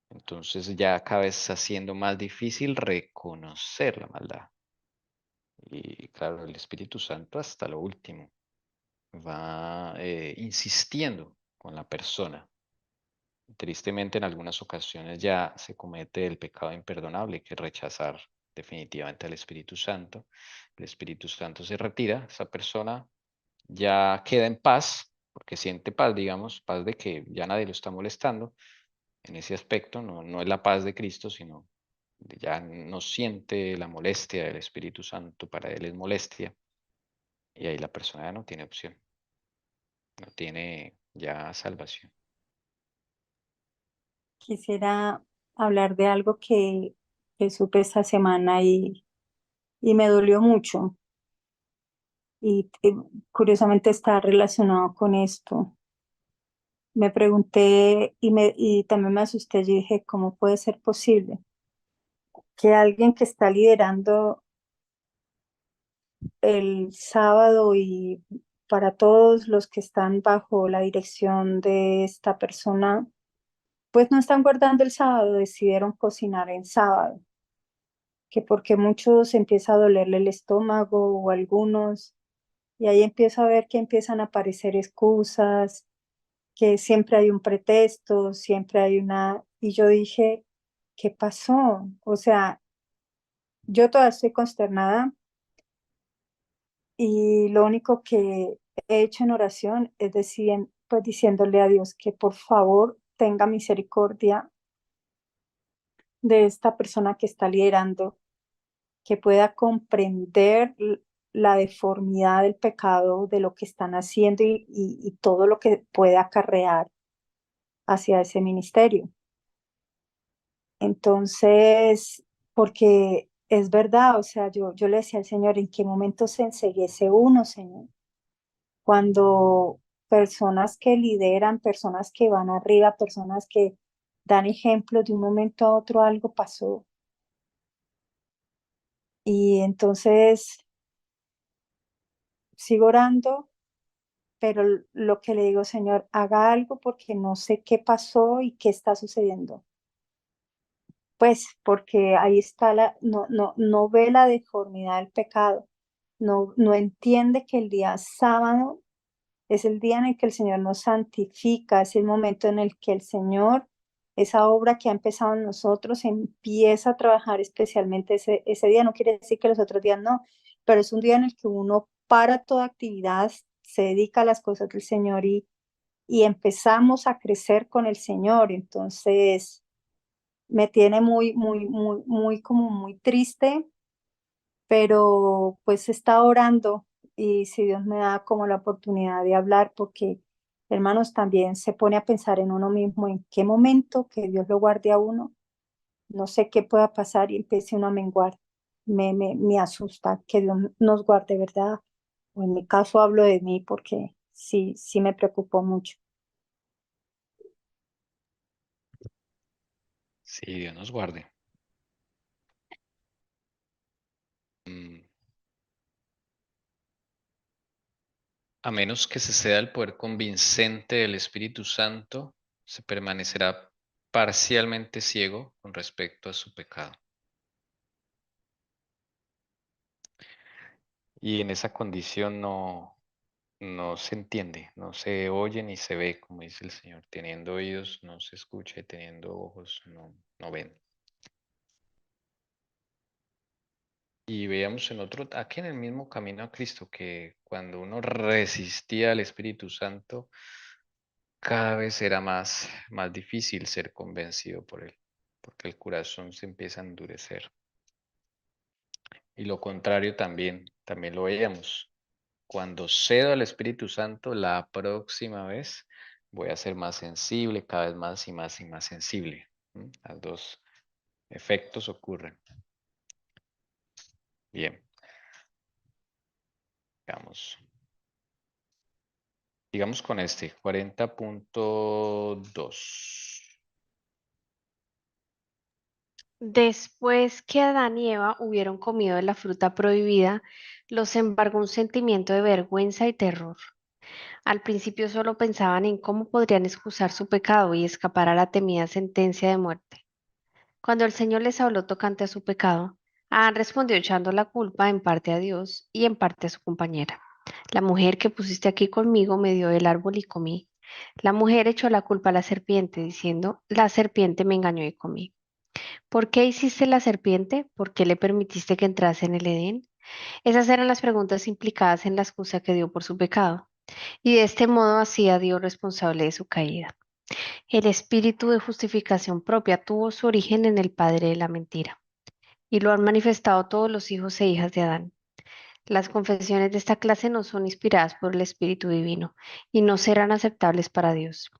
Entonces ya cada vez está siendo más difícil reconocer la maldad. Y claro, el Espíritu Santo hasta lo último va insistiendo con la persona. Tristemente, en algunas ocasiones ya se comete el pecado imperdonable, que es rechazar definitivamente al Espíritu Santo. El Espíritu Santo se retira, esa persona ya queda en paz, porque siente paz, digamos, paz de que ya nadie lo está molestando. En ese aspecto no es la paz de Cristo, sino ya no siente la molestia del Espíritu Santo, para él es molestia, y ahí la persona ya no tiene opción, no tiene ya salvación. Quisiera hablar de algo que supe esta semana y me dolió mucho y curiosamente está relacionado con esto. Me pregunté y también me asusté y dije, ¿cómo puede ser posible que alguien que está liderando el sábado y para todos los que están bajo la dirección de esta persona, pues no están guardando el sábado, decidieron cocinar en sábado? Que porque muchos empieza a dolerle el estómago o algunos, y ahí empiezo a ver que empiezan a aparecer excusas, que siempre hay un pretexto, siempre hay una... Y yo dije, ¿qué pasó? O sea, yo todavía estoy consternada y lo único que he hecho en oración es decir, pues diciéndole a Dios que por favor tenga misericordia de esta persona que está liderando, que pueda comprender la deformidad del pecado, de lo que están haciendo y todo lo que puede acarrear hacia ese ministerio. Entonces, porque es verdad, o sea, yo le decía al Señor, ¿en qué momento se enceguece uno, Señor? Cuando personas que lideran, personas que van arriba, personas que dan ejemplo, de un momento a otro algo pasó. Y entonces sigo orando, pero lo que le digo, Señor, haga algo porque no sé qué pasó y qué está sucediendo. Pues porque ahí está no ve la deformidad del pecado, no entiende que el día sábado es el día en el que el Señor nos santifica, es el momento en el que el Señor, esa obra que ha empezado en nosotros, empieza a trabajar especialmente ese día. No quiere decir que los otros días no, pero es un día en el que uno para toda actividad, se dedica a las cosas del Señor y empezamos a crecer con el Señor. Entonces, me tiene muy, como muy triste, pero pues está orando y si Dios me da como la oportunidad de hablar, porque hermanos también se pone a pensar en uno mismo, en qué momento que Dios lo guarde a uno, no sé qué pueda pasar y empiece uno a menguar. Me asusta que Dios nos guarde, ¿verdad? O en mi caso hablo de mí porque sí me preocupó mucho. Sí, Dios nos guarde. Mm, A menos que se ceda el poder convincente del Espíritu Santo, se permanecerá parcialmente ciego con respecto a su pecado. Y en esa condición no se entiende, no se oye ni se ve, como dice el Señor. Teniendo oídos no se escucha y teniendo ojos no ven. Y veamos en otro, aquí en el mismo camino a Cristo, que cuando uno resistía al Espíritu Santo, cada vez era más difícil ser convencido por él, porque el corazón se empieza a endurecer. Y lo contrario también lo veíamos. Cuando cedo al Espíritu Santo, la próxima vez voy a ser más sensible, cada vez más y más y más sensible. Los dos efectos ocurren. Bien, digamos con este, 40.2. Después que Adán y Eva hubieron comido de la fruta prohibida, los embargó un sentimiento de vergüenza y terror. Al principio solo pensaban en cómo podrían excusar su pecado y escapar a la temida sentencia de muerte. Cuando el Señor les habló tocante a su pecado, Adán respondió echando la culpa en parte a Dios y en parte a su compañera. La mujer que pusiste aquí conmigo me dio el árbol y comí. La mujer echó la culpa a la serpiente, diciendo, la serpiente me engañó y comí. ¿Por qué hiciste la serpiente? ¿Por qué le permitiste que entrase en el Edén? Esas eran las preguntas implicadas en la excusa que dio por su pecado, y de este modo hacía Dios responsable de su caída. El espíritu de justificación propia tuvo su origen en el padre de la mentira, y lo han manifestado todos los hijos e hijas de Adán. Las confesiones de esta clase no son inspiradas por el Espíritu Divino y no serán aceptables para Dios.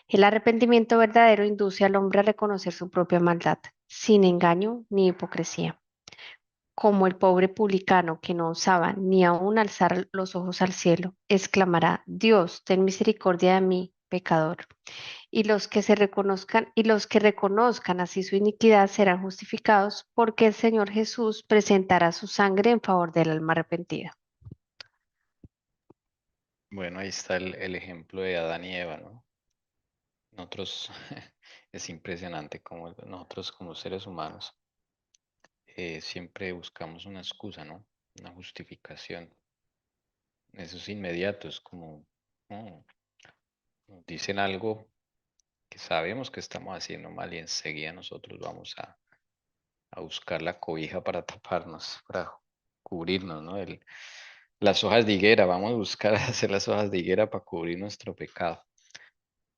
El arrepentimiento verdadero induce al hombre a reconocer su propia maldad, sin engaño ni hipocresía. Como el pobre publicano que no osaba ni aun alzar los ojos al cielo, exclamará: Dios, ten misericordia de mí, pecador. Y los que reconozcan así su iniquidad serán justificados, porque el Señor Jesús presentará su sangre en favor del alma arrepentida. Bueno, ahí está el ejemplo de Adán y Eva, ¿no? Nosotros, es impresionante como nosotros como seres humanos siempre buscamos una excusa, ¿no? Una justificación. Eso es inmediato, es como, "Oh, nos dicen algo que sabemos que estamos haciendo mal y enseguida nosotros vamos a buscar la cobija para taparnos, para cubrirnos, ¿no? Las hojas de higuera, vamos a buscar hacer las hojas de higuera para cubrir nuestro pecado.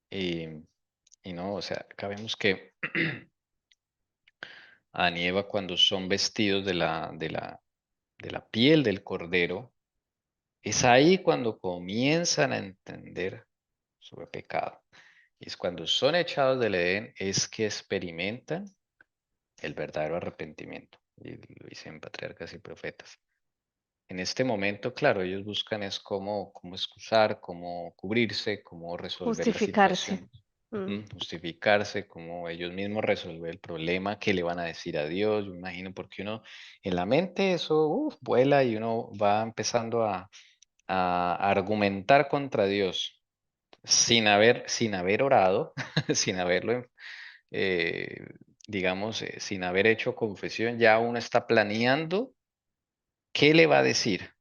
Y, y no, o sea, acá vemos que Adán y Eva cuando son vestidos de la piel del cordero, es ahí cuando comienzan a entender sobre pecado. Y es cuando son echados del Edén, es que experimentan el verdadero arrepentimiento. Y lo dicen patriarcas y profetas. En este momento, claro, ellos buscan es cómo excusar, cómo cubrirse, cómo resolver la Justificarse. situación, Mm. justificarse, cómo ellos mismos resolver el problema, qué le van a decir a Dios. Yo me imagino porque uno en la mente eso vuela y uno va empezando a argumentar contra Dios sin haber orado, sin haberlo, eh, digamos, sin haber hecho confesión, ya uno está planeando qué le va a decir.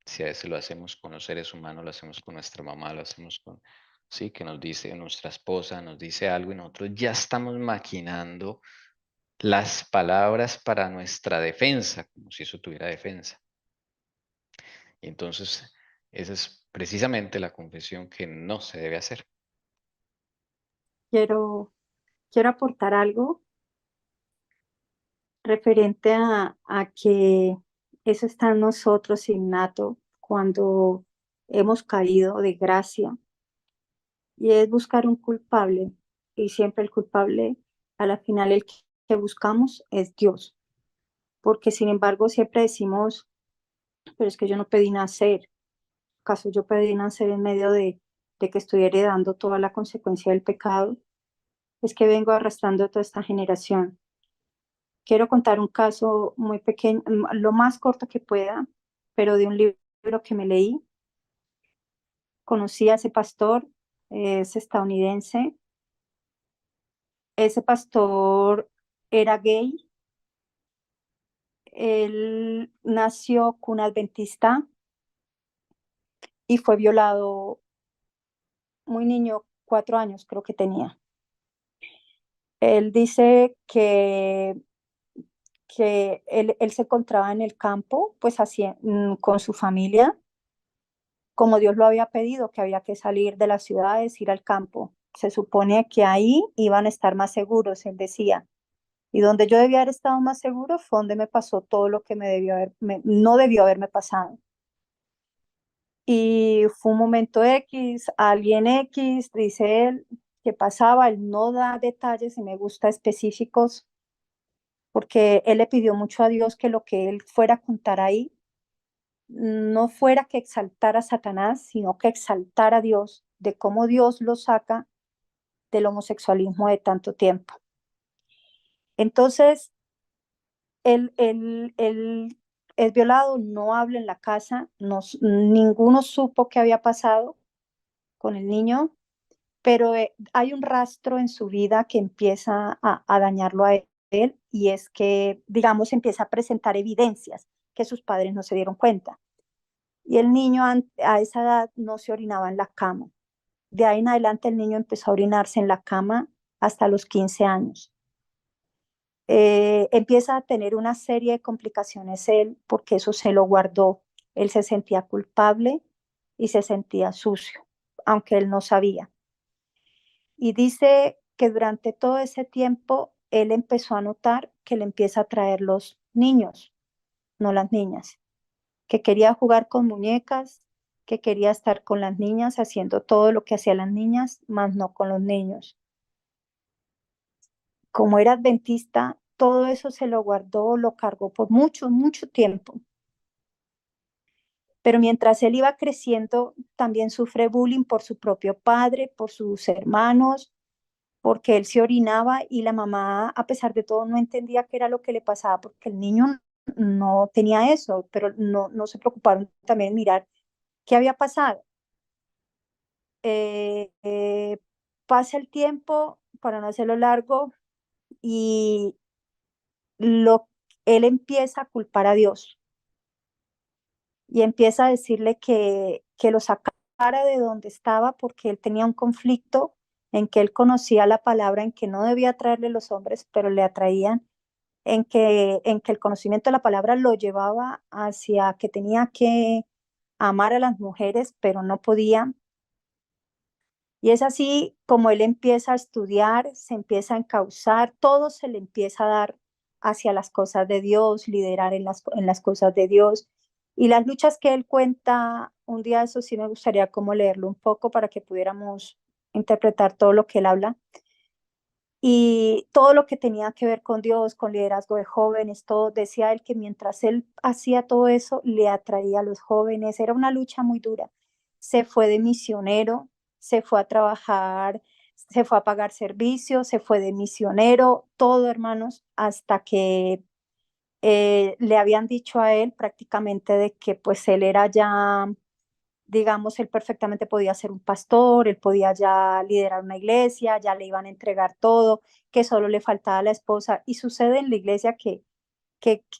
Si a veces lo hacemos con los seres humanos, lo hacemos con nuestra mamá, lo hacemos con, sí, que nos dice nuestra esposa, nos dice algo y nosotros ya estamos maquinando las palabras para nuestra defensa, como si eso tuviera defensa. Y entonces, esa es precisamente la confesión que no se debe hacer. Quiero aportar algo referente a que eso está en nosotros innato cuando hemos caído de gracia, y es buscar un culpable, y siempre el culpable, a la final el que buscamos es Dios, porque sin embargo siempre decimos, pero es que yo no pedí nacer, ¿acaso yo pedí nacer en medio de que estoy heredando toda la consecuencia del pecado? Es que vengo arrastrando toda esta generación. Quiero contar un caso muy pequeño, lo más corto que pueda, pero de un libro que me leí. Conocí a ese pastor, es estadounidense. Ese pastor era gay. Él nació cuna adventista y fue violado muy niño, 4 años creo que tenía. Él dice que él se encontraba en el campo, pues así, con su familia, como Dios lo había pedido, que había que salir de las ciudades, ir al campo. Se supone que ahí iban a estar más seguros, él decía. Y donde yo debía haber estado más seguro fue donde me pasó todo lo que no debió haberme pasado. Y fue un momento X, alguien X, dice él, que pasaba. Él no da detalles y me gusta específicos, porque él le pidió mucho a Dios que lo que él fuera a contar ahí no fuera que exaltara a Satanás, sino que exaltara a Dios, de cómo Dios lo saca del homosexualismo de tanto tiempo. Entonces, él es violado, no habla en la casa, ninguno supo qué había pasado con el niño, pero hay un rastro en su vida que empieza a dañarlo a él, y es que, digamos, empieza a presentar evidencias que sus padres no se dieron cuenta. Y el niño a esa edad no se orinaba en la cama. De ahí en adelante el niño empezó a orinarse en la cama hasta los 15 años. Empieza a tener una serie de complicaciones él, porque eso se lo guardó. Él se sentía culpable y se sentía sucio, aunque él no sabía. Y dice que durante todo ese tiempo él empezó a notar que le empieza a traer los niños, no las niñas. que quería jugar con muñecas, que quería estar con las niñas, haciendo todo lo que hacían las niñas, más no con los niños. Como era adventista, todo eso se lo guardó, lo cargó por mucho, mucho tiempo. Pero mientras él iba creciendo, también sufre bullying por su propio padre, por sus hermanos, porque él se orinaba y la mamá, a pesar de todo, no entendía qué era lo que le pasaba, porque el niño no tenía eso, pero no se preocuparon también en mirar qué había pasado. Eh, eh, Pasa el tiempo, para no hacerlo largo, y lo, él empieza a culpar a Dios y empieza a decirle que lo sacara de donde estaba porque él tenía un conflicto en que él conocía la palabra, en que no debía traerle los hombres, pero le atraían, en que el conocimiento de la palabra lo llevaba hacia que tenía que amar a las mujeres, pero no podía. Y es así como él empieza a estudiar, se empieza a encauzar, todo se le empieza a dar hacia las cosas de Dios, liderar en las cosas de Dios. Y las luchas que él cuenta, un día eso sí me gustaría como leerlo un poco para que pudiéramos interpretar todo lo que él habla. Y todo lo que tenía que ver con Dios, con liderazgo de jóvenes, todo, decía él que mientras él hacía todo eso, le atraía a los jóvenes. Era una lucha muy dura. Se fue de misionero, se fue a trabajar, se fue a pagar servicios, se fue de misionero, todo, hermanos, hasta que le habían dicho a él prácticamente de que pues él era ya, digamos, él perfectamente podía ser un pastor, él podía ya liderar una iglesia, ya le iban a entregar todo, que solo le faltaba a la esposa. Y sucede en la iglesia que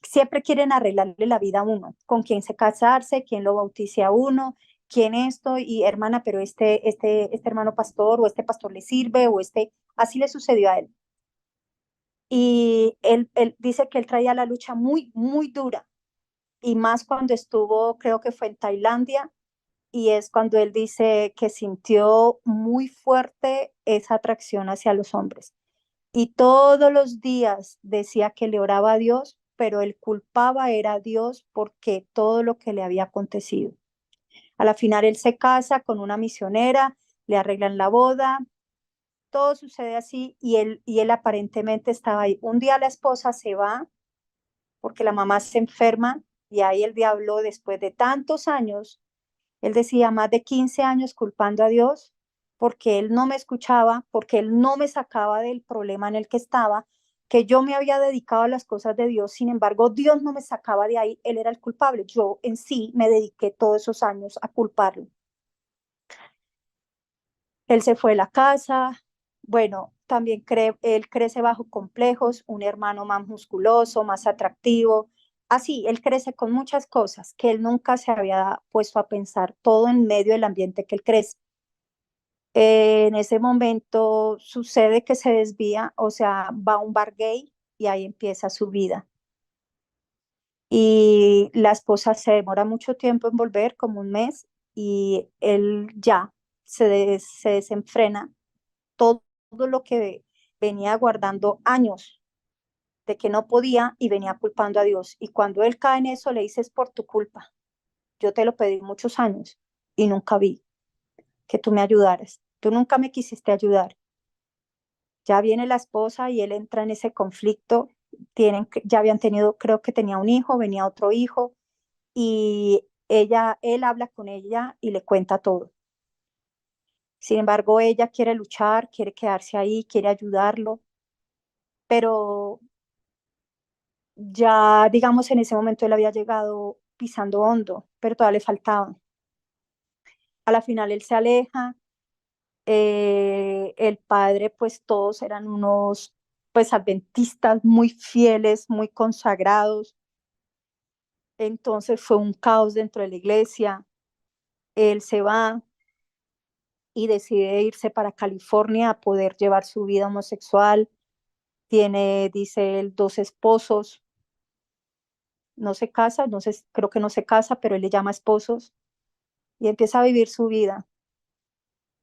siempre quieren arreglarle la vida a uno, con quién se casarse, quién lo bautice a uno, quién esto, y hermana, pero este hermano pastor o este pastor le sirve, o así le sucedió a él. Y él dice que él traía la lucha muy, muy dura, y más cuando estuvo, creo que fue en Tailandia, y es cuando él dice que sintió muy fuerte esa atracción hacia los hombres. Y todos los días decía que le oraba a Dios, pero él culpaba era a Dios porque todo lo que le había acontecido. A la final él se casa con una misionera, le arreglan la boda, todo sucede así y él aparentemente estaba ahí. Un día la esposa se va porque la mamá se enferma y ahí el diablo, después de tantos años, él decía más de 15 años culpando a Dios porque él no me escuchaba, porque él no me sacaba del problema en el que estaba, que yo me había dedicado a las cosas de Dios, sin embargo, Dios no me sacaba de ahí, él era el culpable. Yo en sí me dediqué todos esos años a culparlo. Él se fue de la casa, bueno, también él crece bajo complejos, un hermano más musculoso, más atractivo. Así, él crece con muchas cosas que él nunca se había puesto a pensar, todo en medio del ambiente que él crece. En ese momento sucede que se desvía, o sea, va a un bar gay y ahí empieza su vida. Y la esposa se demora mucho tiempo en volver, como un mes, y él ya se desenfrena todo lo que venía guardando años de que no podía y venía culpando a Dios. Y cuando él cae en eso, le dice, es por tu culpa. Yo te lo pedí muchos años y nunca vi que tú me ayudaras. Tú nunca me quisiste ayudar. Ya viene la esposa y él entra en ese conflicto. Ya habían tenido, creo que tenía un hijo, venía otro hijo y él habla con ella y le cuenta todo. Sin embargo, ella quiere luchar, quiere quedarse ahí, quiere ayudarlo, pero ya, digamos, en ese momento él había llegado pisando hondo, pero todavía le faltaba. A la final él se aleja, el padre, pues todos eran unos, pues adventistas muy fieles, muy consagrados, entonces fue un caos dentro de la iglesia. Él se va y decide irse para California a poder llevar su vida homosexual. Tiene, dice él, 2 esposos, no se casa, no sé, creo que no se casa, pero él le llama esposos y empieza a vivir su vida.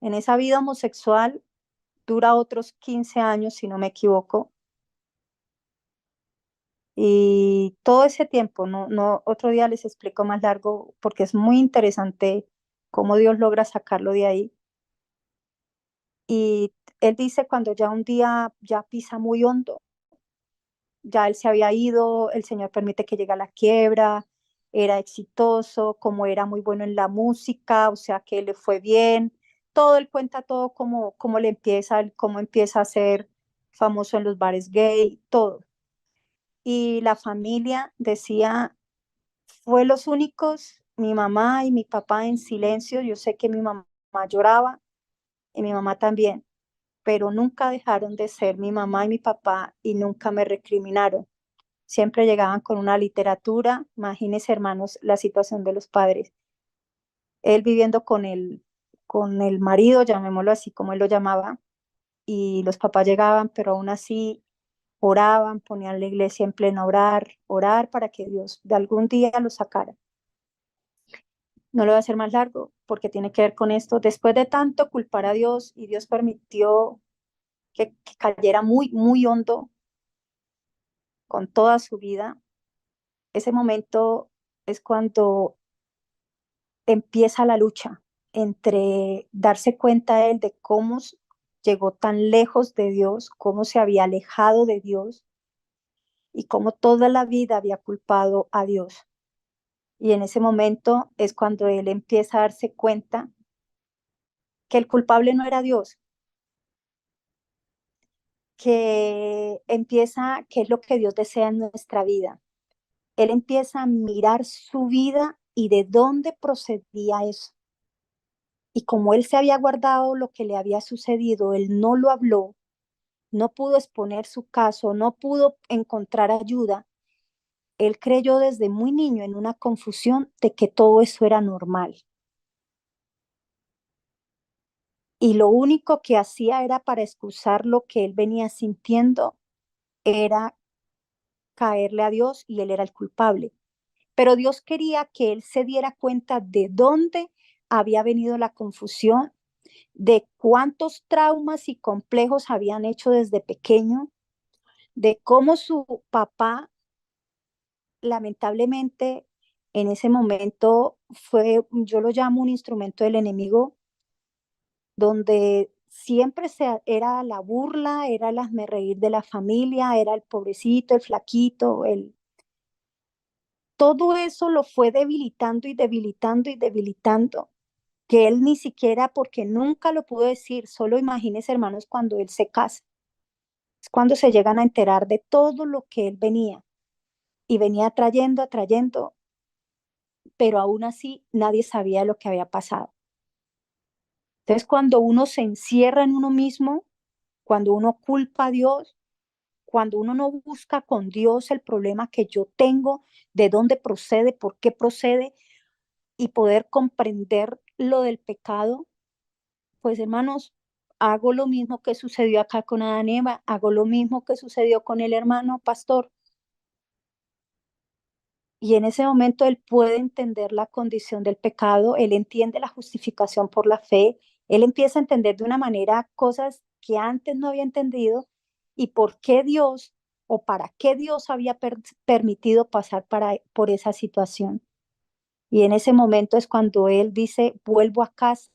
En esa vida homosexual dura otros 15 años, si no me equivoco, Y todo ese tiempo, otro día les explico más largo porque es muy interesante cómo Dios logra sacarlo de ahí. Y él dice cuando ya un día ya pisa muy hondo, ya él se había ido, el Señor permite que llegue a la quiebra, era exitoso, como era muy bueno en la música, o sea que le fue bien, todo él cuenta todo cómo le empieza, cómo empieza a ser famoso en los bares gay, todo. Y la familia decía, fue los únicos, mi mamá y mi papá en silencio, yo sé que mi mamá lloraba y mi mamá también, pero nunca dejaron de ser mi mamá y mi papá y nunca me recriminaron. Siempre llegaban con una literatura, imagínense hermanos, la situación de los padres. Él viviendo con el marido, llamémoslo así como él lo llamaba, y los papás llegaban, pero aún así oraban, ponían la iglesia en pleno orar para que Dios de algún día lo sacara. No lo voy a hacer más largo porque tiene que ver con esto. Después de tanto culpar a Dios y Dios permitió que cayera muy, muy hondo con toda su vida, ese momento es cuando empieza la lucha entre darse cuenta él de cómo llegó tan lejos de Dios, cómo se había alejado de Dios y cómo toda la vida había culpado a Dios. Y en ese momento es cuando él empieza a darse cuenta que el culpable no era Dios, que es lo que Dios desea en nuestra vida. Él empieza a mirar su vida y de dónde procedía eso. Y como él se había guardado lo que le había sucedido, él no lo habló, no pudo exponer su caso, no pudo encontrar ayuda. Él creyó desde muy niño en una confusión de que todo eso era normal. Y lo único que hacía era para excusar lo que él venía sintiendo, era caerle a Dios y él era el culpable. Pero Dios quería que él se diera cuenta de dónde había venido la confusión, de cuántos traumas y complejos habían hecho desde pequeño, de cómo su papá lamentablemente en ese momento fue, yo lo llamo un instrumento del enemigo, donde siempre era la burla, era el hazmerreír de la familia, era el pobrecito, el flaquito, todo eso lo fue debilitando y debilitando y debilitando, que él ni siquiera, porque nunca lo pudo decir, solo imagínense hermanos cuando él se casa, es cuando se llegan a enterar de todo lo que él venía y venía atrayendo, pero aún así nadie sabía lo que había pasado. Entonces, cuando uno se encierra en uno mismo, cuando uno culpa a Dios, cuando uno no busca con Dios el problema que yo tengo, de dónde procede, por qué procede, y poder comprender lo del pecado, pues hermanos, hago lo mismo que sucedió acá con Adán y Eva, hago lo mismo que sucedió con el hermano pastor. Y en ese momento él puede entender la condición del pecado, él entiende la justificación por la fe, él empieza a entender de una manera cosas que antes no había entendido y por qué Dios o para qué Dios había permitido pasar por esa situación. Y en ese momento es cuando él dice, vuelvo a casa,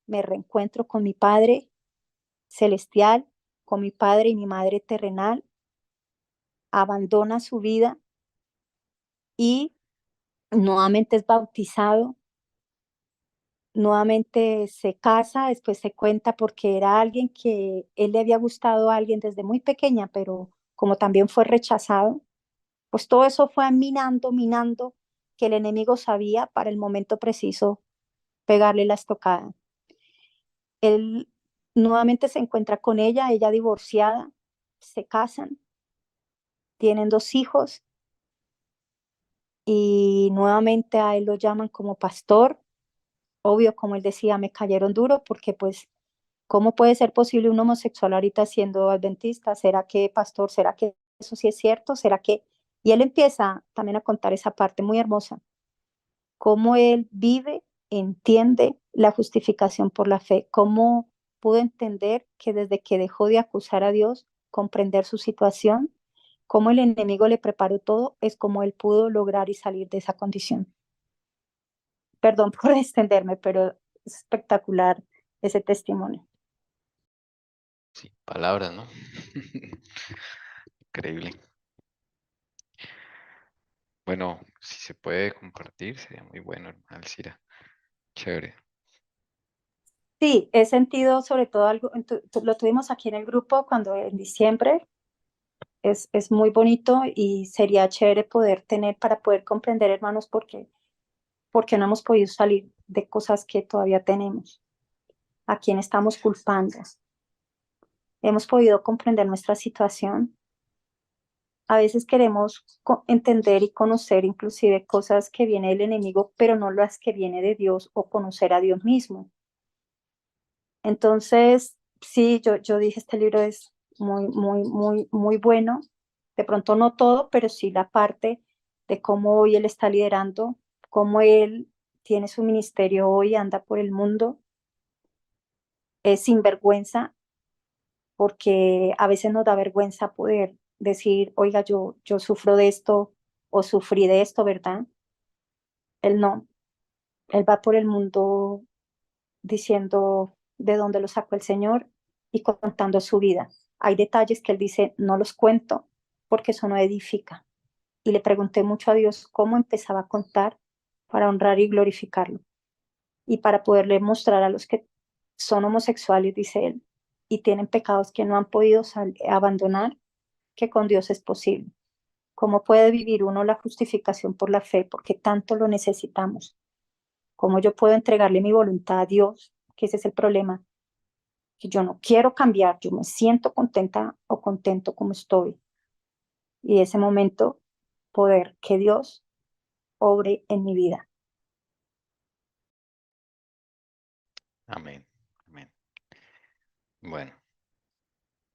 me reencuentro con mi Padre celestial, con mi Padre y mi Madre terrenal, abandona su vida y nuevamente es bautizado, nuevamente se casa, después se cuenta porque era alguien que él le había gustado a alguien desde muy pequeña, pero como también fue rechazado, pues todo eso fue minando, que el enemigo sabía para el momento preciso pegarle la estocada. Él nuevamente se encuentra con ella divorciada, se casan, tienen 2 hijos y nuevamente a él lo llaman como pastor. Obvio, como él decía, me cayeron duro porque pues, ¿cómo puede ser posible un homosexual ahorita siendo adventista? ¿Será que pastor? ¿Será que eso sí es cierto? ¿Será que? Y él empieza también a contar esa parte muy hermosa, cómo él vive, entiende la justificación por la fe, cómo pudo entender que desde que dejó de acusar a Dios, comprender su situación, cómo el enemigo le preparó todo, es como él pudo lograr y salir de esa condición. Perdón por extenderme, pero es espectacular ese testimonio. Sí, palabras, ¿no? Increíble. Bueno, si se puede compartir, sería muy bueno, hermana Alcira. Chévere. Sí, he sentido sobre todo algo, lo tuvimos aquí en el grupo cuando en diciembre, es muy bonito y sería chévere poder tener para poder comprender, hermanos, porque no hemos podido salir de cosas que todavía tenemos. ¿A quién estamos culpando? Hemos podido comprender nuestra situación. A veces queremos entender y conocer inclusive cosas que viene del enemigo, pero no las que viene de Dios o conocer a Dios mismo. Entonces, sí, yo dije, este libro es muy bueno. De pronto no todo, pero sí la parte de cómo hoy él está liderando, cómo él tiene su ministerio hoy, anda por el mundo, es sin vergüenza, porque a veces nos da vergüenza poder decir, oiga, yo sufro de esto o sufrí de esto, ¿verdad? Él no, él va por el mundo diciendo de dónde lo sacó el Señor y contando su vida. Hay detalles que él dice, no los cuento porque eso no edifica. Y le pregunté mucho a Dios cómo empezaba a contar para honrar y glorificarlo y para poderle mostrar a los que son homosexuales, dice él, y tienen pecados que no han podido abandonar, que con Dios es posible. ¿Cómo puede vivir uno la justificación por la fe? Porque tanto lo necesitamos. ¿Cómo yo puedo entregarle mi voluntad a Dios? Que ese es el problema, que yo no quiero cambiar, yo me siento contenta o contento como estoy. Y ese momento, poder que Dios obre en mi vida. Amén. Amén. Bueno,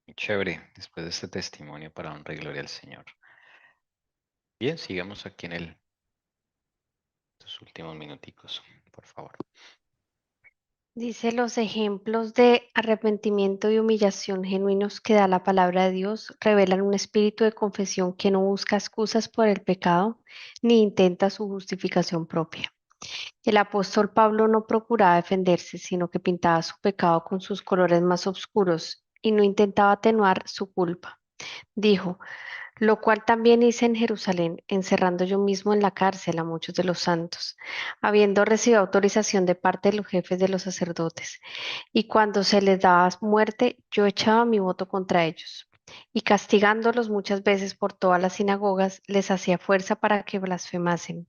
muy chévere. Después de este testimonio para honra y gloria al Señor. Bien, sigamos aquí en estos últimos minuticos, por favor. Dice los ejemplos de arrepentimiento y humillación genuinos que da la palabra de Dios revelan un espíritu de confesión que no busca excusas por el pecado ni intenta su justificación propia. El apóstol Pablo no procuraba defenderse, sino que pintaba su pecado con sus colores más oscuros y no intentaba atenuar su culpa. Dijo, lo cual también hice en Jerusalén, encerrando yo mismo en la cárcel a muchos de los santos, habiendo recibido autorización de parte de los jefes de los sacerdotes. Y cuando se les daba muerte, yo echaba mi voto contra ellos. Y castigándolos muchas veces por todas las sinagogas, les hacía fuerza para que blasfemasen.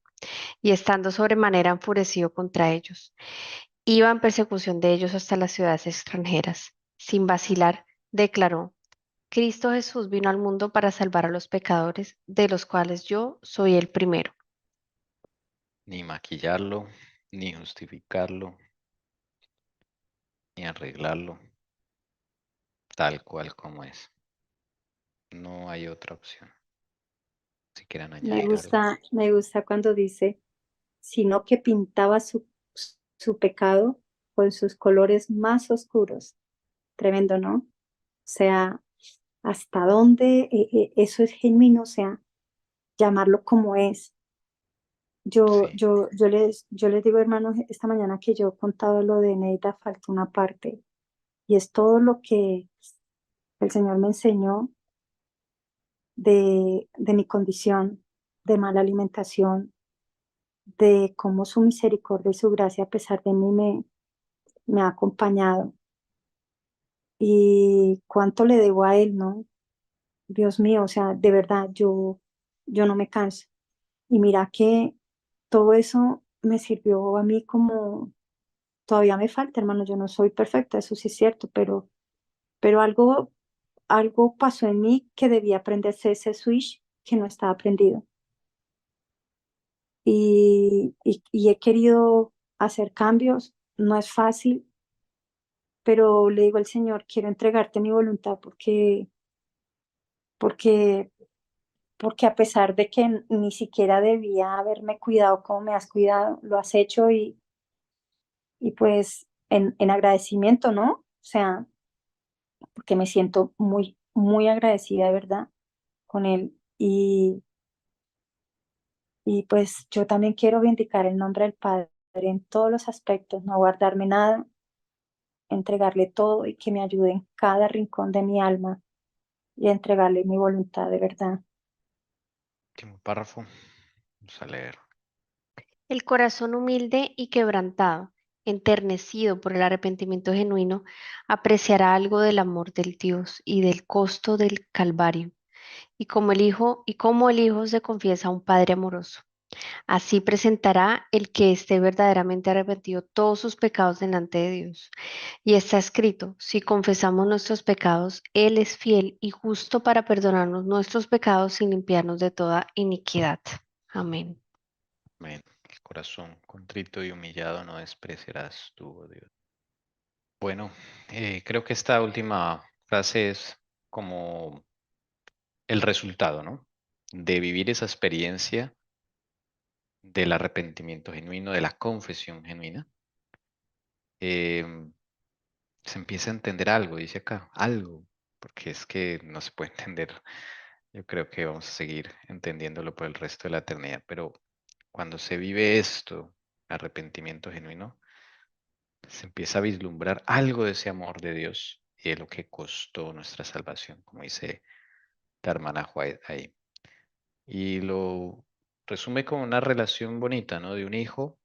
Y estando sobremanera enfurecido contra ellos, iba en persecución de ellos hasta las ciudades extranjeras. Sin vacilar, declaró, Cristo Jesús vino al mundo para salvar a los pecadores, de los cuales yo soy el primero. Ni maquillarlo, ni justificarlo, ni arreglarlo, tal cual como es. No hay otra opción. Si quieran añadir algo. Me gusta cuando dice, sino que pintaba su pecado con sus colores más oscuros. Tremendo, ¿no? O sea, hasta dónde eso es genuino, o sea, llamarlo como es. Sí, Yo les digo, hermanos, esta mañana que yo contaba lo de Neida, falta una parte, y es todo lo que el Señor me enseñó de mi condición, de mala alimentación, de cómo su misericordia y su gracia a pesar de mí me ha acompañado y cuánto le debo a Él, ¿no? Dios mío, o sea, de verdad, yo no me canso. Y mira que todo eso me sirvió a mí como, todavía me falta, hermano, yo no soy perfecta, eso sí es cierto, pero algo pasó en mí que debía aprenderse ese switch que no estaba aprendido. Y he querido hacer cambios, no es fácil, pero le digo al Señor, quiero entregarte mi voluntad porque, porque a pesar de que ni siquiera debía haberme cuidado como me has cuidado, lo has hecho y pues en agradecimiento, ¿no? O sea, porque me siento muy agradecida de verdad con él. Y pues yo también quiero vindicar el nombre del Padre en todos los aspectos, no guardarme nada, entregarle todo y que me ayude en cada rincón de mi alma y entregarle mi voluntad de verdad. Último párrafo. Vamos a leer. El corazón humilde y quebrantado, enternecido por el arrepentimiento genuino, apreciará algo del amor del Dios y del costo del Calvario, y como el Hijo se confiesa a un Padre amoroso. Así presentará el que esté verdaderamente arrepentido todos sus pecados delante de Dios. Y está escrito, si confesamos nuestros pecados, Él es fiel y justo para perdonarnos nuestros pecados y limpiarnos de toda iniquidad. Amén. Amén. El corazón contrito y humillado no despreciarás tú, oh Dios. Bueno, creo que esta última frase es como el resultado, ¿no? De vivir esa experiencia del arrepentimiento genuino, de la confesión genuina. em, Se empieza a entender algo, dice acá, algo, porque es que no se puede entender. Yo creo que vamos a seguir entendiéndolo por el resto de la eternidad, pero cuando se vive esto, arrepentimiento genuino, se empieza a vislumbrar algo de ese amor de Dios y de lo que costó nuestra salvación, como dice la hermana White ahí. Y lo resume como una relación bonita, ¿no? De un hijo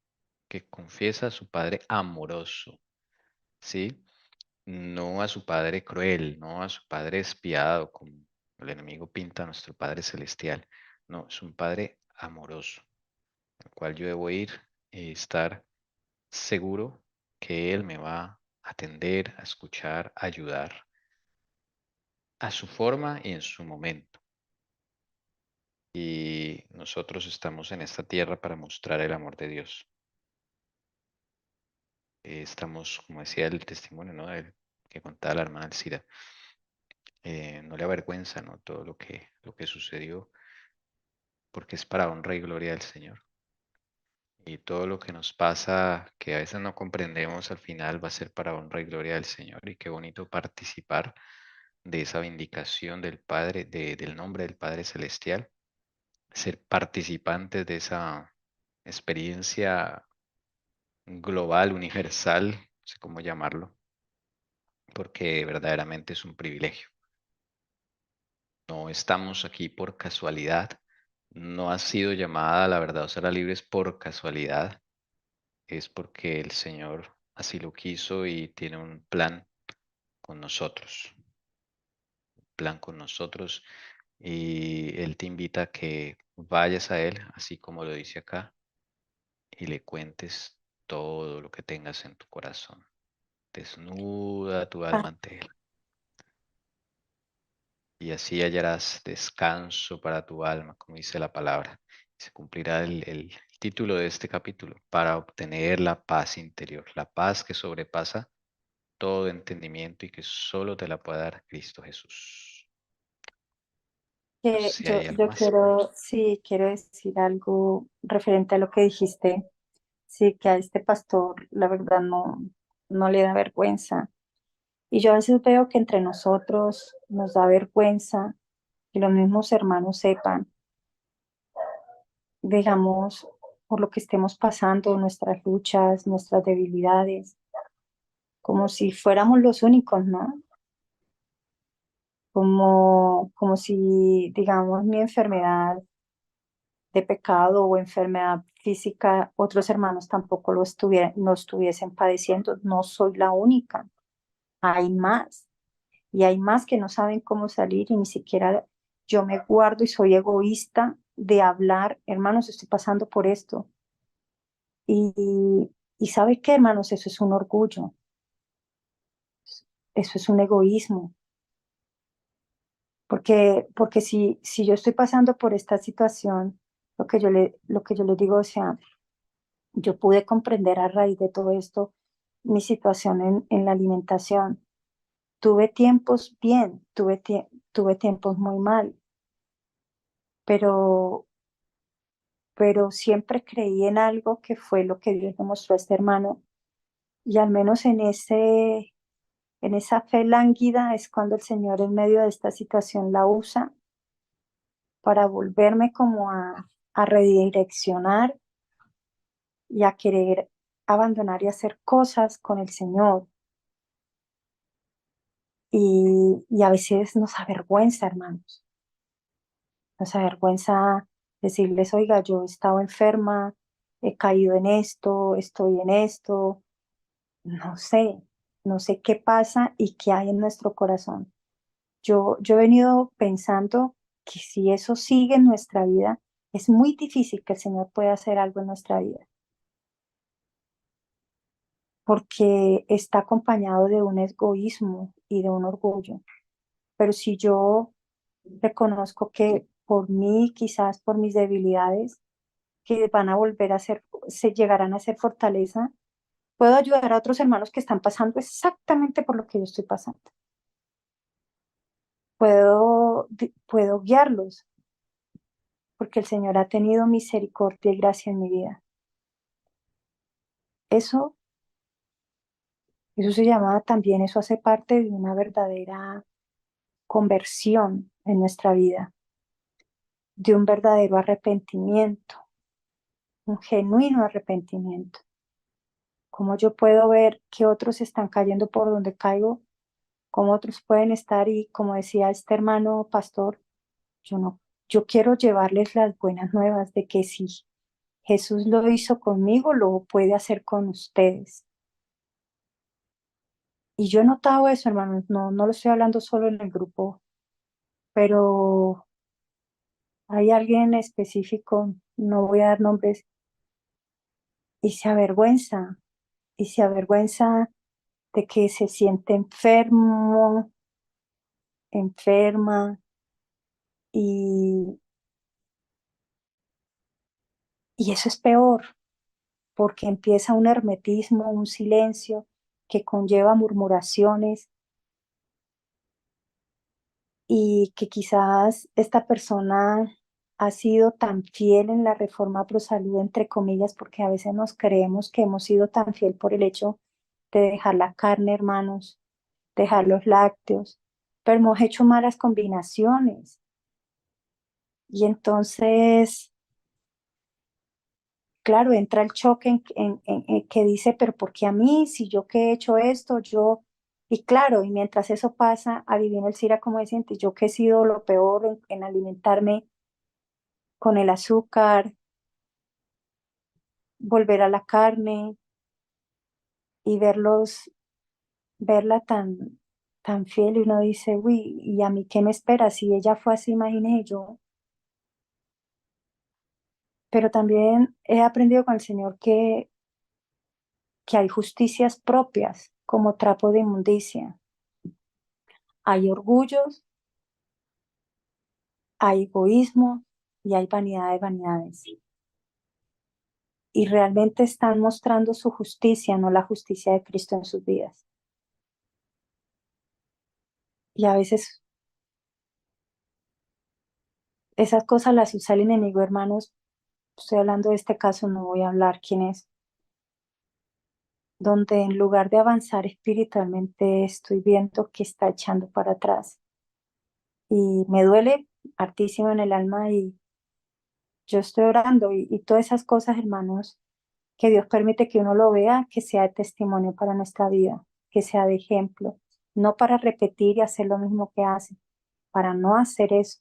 que confiesa a su padre amoroso, ¿sí? No a su padre cruel, no a su padre espiado, como el enemigo pinta a nuestro Padre Celestial. No, es un Padre amoroso, al cual yo debo ir y estar seguro que Él me va a atender, a escuchar, a ayudar a su forma y en su momento. Y nosotros estamos en esta tierra para mostrar el amor de Dios. Estamos, como decía el testimonio, ¿no? Que contaba la hermana Alcira, no le avergüenza, ¿no? Todo lo que sucedió, porque es para honra y gloria del Señor. Y todo lo que nos pasa, que a veces no comprendemos, al final va a ser para honra y gloria del Señor. Y qué bonito participar de esa vindicación del Padre, del nombre del Padre Celestial, ser participantes de esa experiencia global, universal, no sé cómo llamarlo, porque verdaderamente es un privilegio. No estamos aquí por casualidad, no ha sido llamada a la verdad o será libres por casualidad, es porque el Señor así lo quiso y tiene un plan con nosotros, un plan con nosotros y Él te invita a que vayas a Él, así como lo dice acá, y le cuentes todo lo que tengas en tu corazón. Desnuda tu Ah, alma ante Él. Y así hallarás descanso para tu alma, como dice la palabra. Se cumplirá el título de este capítulo, para obtener la paz interior, la paz que sobrepasa todo entendimiento y que solo te la puede dar Cristo Jesús. No sé que si hay algo yo más. quiero, sí, quiero decir algo referente a lo que dijiste. Sí, que a este pastor, la verdad, no le da vergüenza. Y yo a veces veo que entre nosotros nos da vergüenza que los mismos hermanos sepan, digamos, por lo que estemos pasando, nuestras luchas, nuestras debilidades, como si fuéramos los únicos, ¿no? Como si, digamos, mi enfermedad de pecado o enfermedad física, otros hermanos tampoco no estuviesen padeciendo. No soy la única, hay más. Y hay más que no saben cómo salir y ni siquiera yo me guardo y soy egoísta de hablar, hermanos, estoy pasando por esto. Y ¿sabe qué, hermanos? Eso es un orgullo, eso es un egoísmo, porque si yo estoy pasando por esta situación, lo que yo le digo, o sea, yo pude comprender a raíz de todo esto mi situación en la alimentación. Tuve tiempos bien, tuve tiempos muy mal, pero siempre creí en algo que fue lo que Dios le mostró a este hermano. Y al menos en esa fe lánguida es cuando el Señor en medio de esta situación la usa para volverme como a redireccionar y a querer abandonar y hacer cosas con el Señor. Y a veces nos avergüenza, hermanos. Nos avergüenza decirles, oiga, yo he estado enferma, he caído en esto, estoy en esto. No sé qué pasa y qué hay en nuestro corazón. Yo he venido pensando que si eso sigue en nuestra vida, es muy difícil que el Señor pueda hacer algo en nuestra vida, porque está acompañado de un egoísmo y de un orgullo. Pero si yo reconozco que por mí, quizás por mis debilidades, que van a volver a ser, se llegarán a ser fortaleza, puedo ayudar a otros hermanos que están pasando exactamente por lo que yo estoy pasando. Puedo guiarlos, porque el Señor ha tenido misericordia y gracia en mi vida. Eso se llama también, eso hace parte de una verdadera conversión en nuestra vida, de un verdadero arrepentimiento, un genuino arrepentimiento. Cómo yo puedo ver que otros están cayendo por donde caigo, cómo otros pueden estar, y como decía este hermano pastor, yo quiero llevarles las buenas nuevas de que si Jesús lo hizo conmigo, lo puede hacer con ustedes. Y yo he notado eso, hermanos, no lo estoy hablando solo en el grupo, pero hay alguien en específico, no voy a dar nombres, y se avergüenza de que se siente enfermo, enferma, y eso es peor, porque empieza un hermetismo, un silencio que conlleva murmuraciones, y que quizás esta persona ha sido tan fiel en la reforma pro salud, entre comillas, porque a veces nos creemos que hemos sido tan fiel por el hecho de dejar la carne, hermanos, dejar los lácteos, pero hemos hecho malas combinaciones. Y entonces, claro, entra el choque en que dice, pero ¿por qué a mí? Si yo que he hecho esto, yo... Y claro, y mientras eso pasa, adivina el Cira como decía, yo que he sido lo peor en alimentarme con el azúcar, volver a la carne y verla tan fiel, y uno dice, uy, ¿y a mí qué me espera? Si ella fue así, imaginé yo. Pero también he aprendido con el Señor que hay justicias propias como trapo de inmundicia. Hay orgullos, hay egoísmo y hay vanidad de vanidades. Y realmente están mostrando su justicia, no la justicia de Cristo en sus vidas. Y a veces esas cosas las usa el enemigo, hermanos. Estoy hablando de este caso, no voy a hablar quién es, donde en lugar de avanzar espiritualmente estoy viendo que está echando para atrás. Y me duele hartísimo en el alma, y yo estoy orando, y todas esas cosas, hermanos, que Dios permite que uno lo vea, que sea de testimonio para nuestra vida, que sea de ejemplo, no para repetir y hacer lo mismo que hace, para no hacer eso,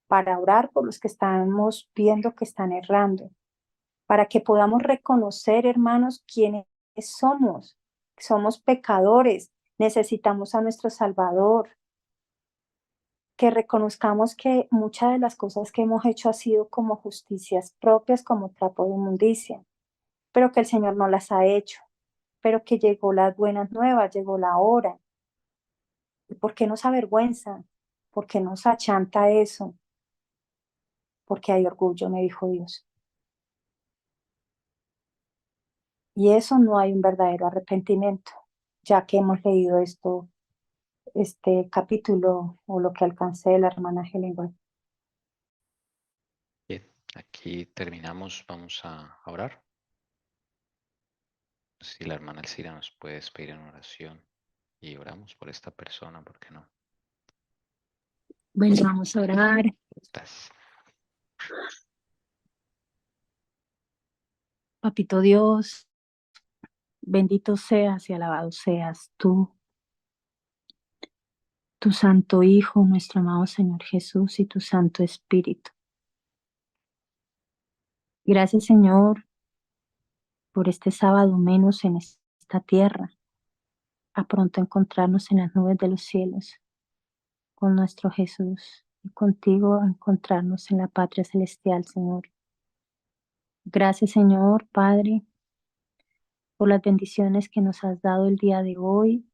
para orar por los que estamos viendo que están errando, para que podamos reconocer, hermanos, quiénes somos. Somos pecadores, necesitamos a nuestro Salvador, que reconozcamos que muchas de las cosas que hemos hecho ha sido como justicias propias, como trapo de inmundicia, pero que el Señor no las ha hecho, pero que llegó las buenas nuevas, llegó la hora. ¿Y por qué nos avergüenza? ¿Por qué nos achanta eso? Porque hay orgullo, me dijo Dios. Y eso no hay un verdadero arrepentimiento, ya que hemos leído este capítulo, o lo que alcancé de la hermana Helen White. Bien, aquí terminamos. Vamos a orar. Si la hermana Elcira nos puede pedir en oración y oramos por esta persona, ¿por qué no? Bueno, vamos a orar. Gracias. Papito Dios, bendito seas y alabado seas tú, tu Santo Hijo, nuestro amado Señor Jesús y tu Santo Espíritu. Gracias, Señor, por este sábado menos en esta tierra, a pronto encontrarnos en las nubes de los cielos con nuestro Jesús y contigo a encontrarnos en la patria celestial, Señor. Gracias, Señor, Padre, por las bendiciones que nos has dado el día de hoy.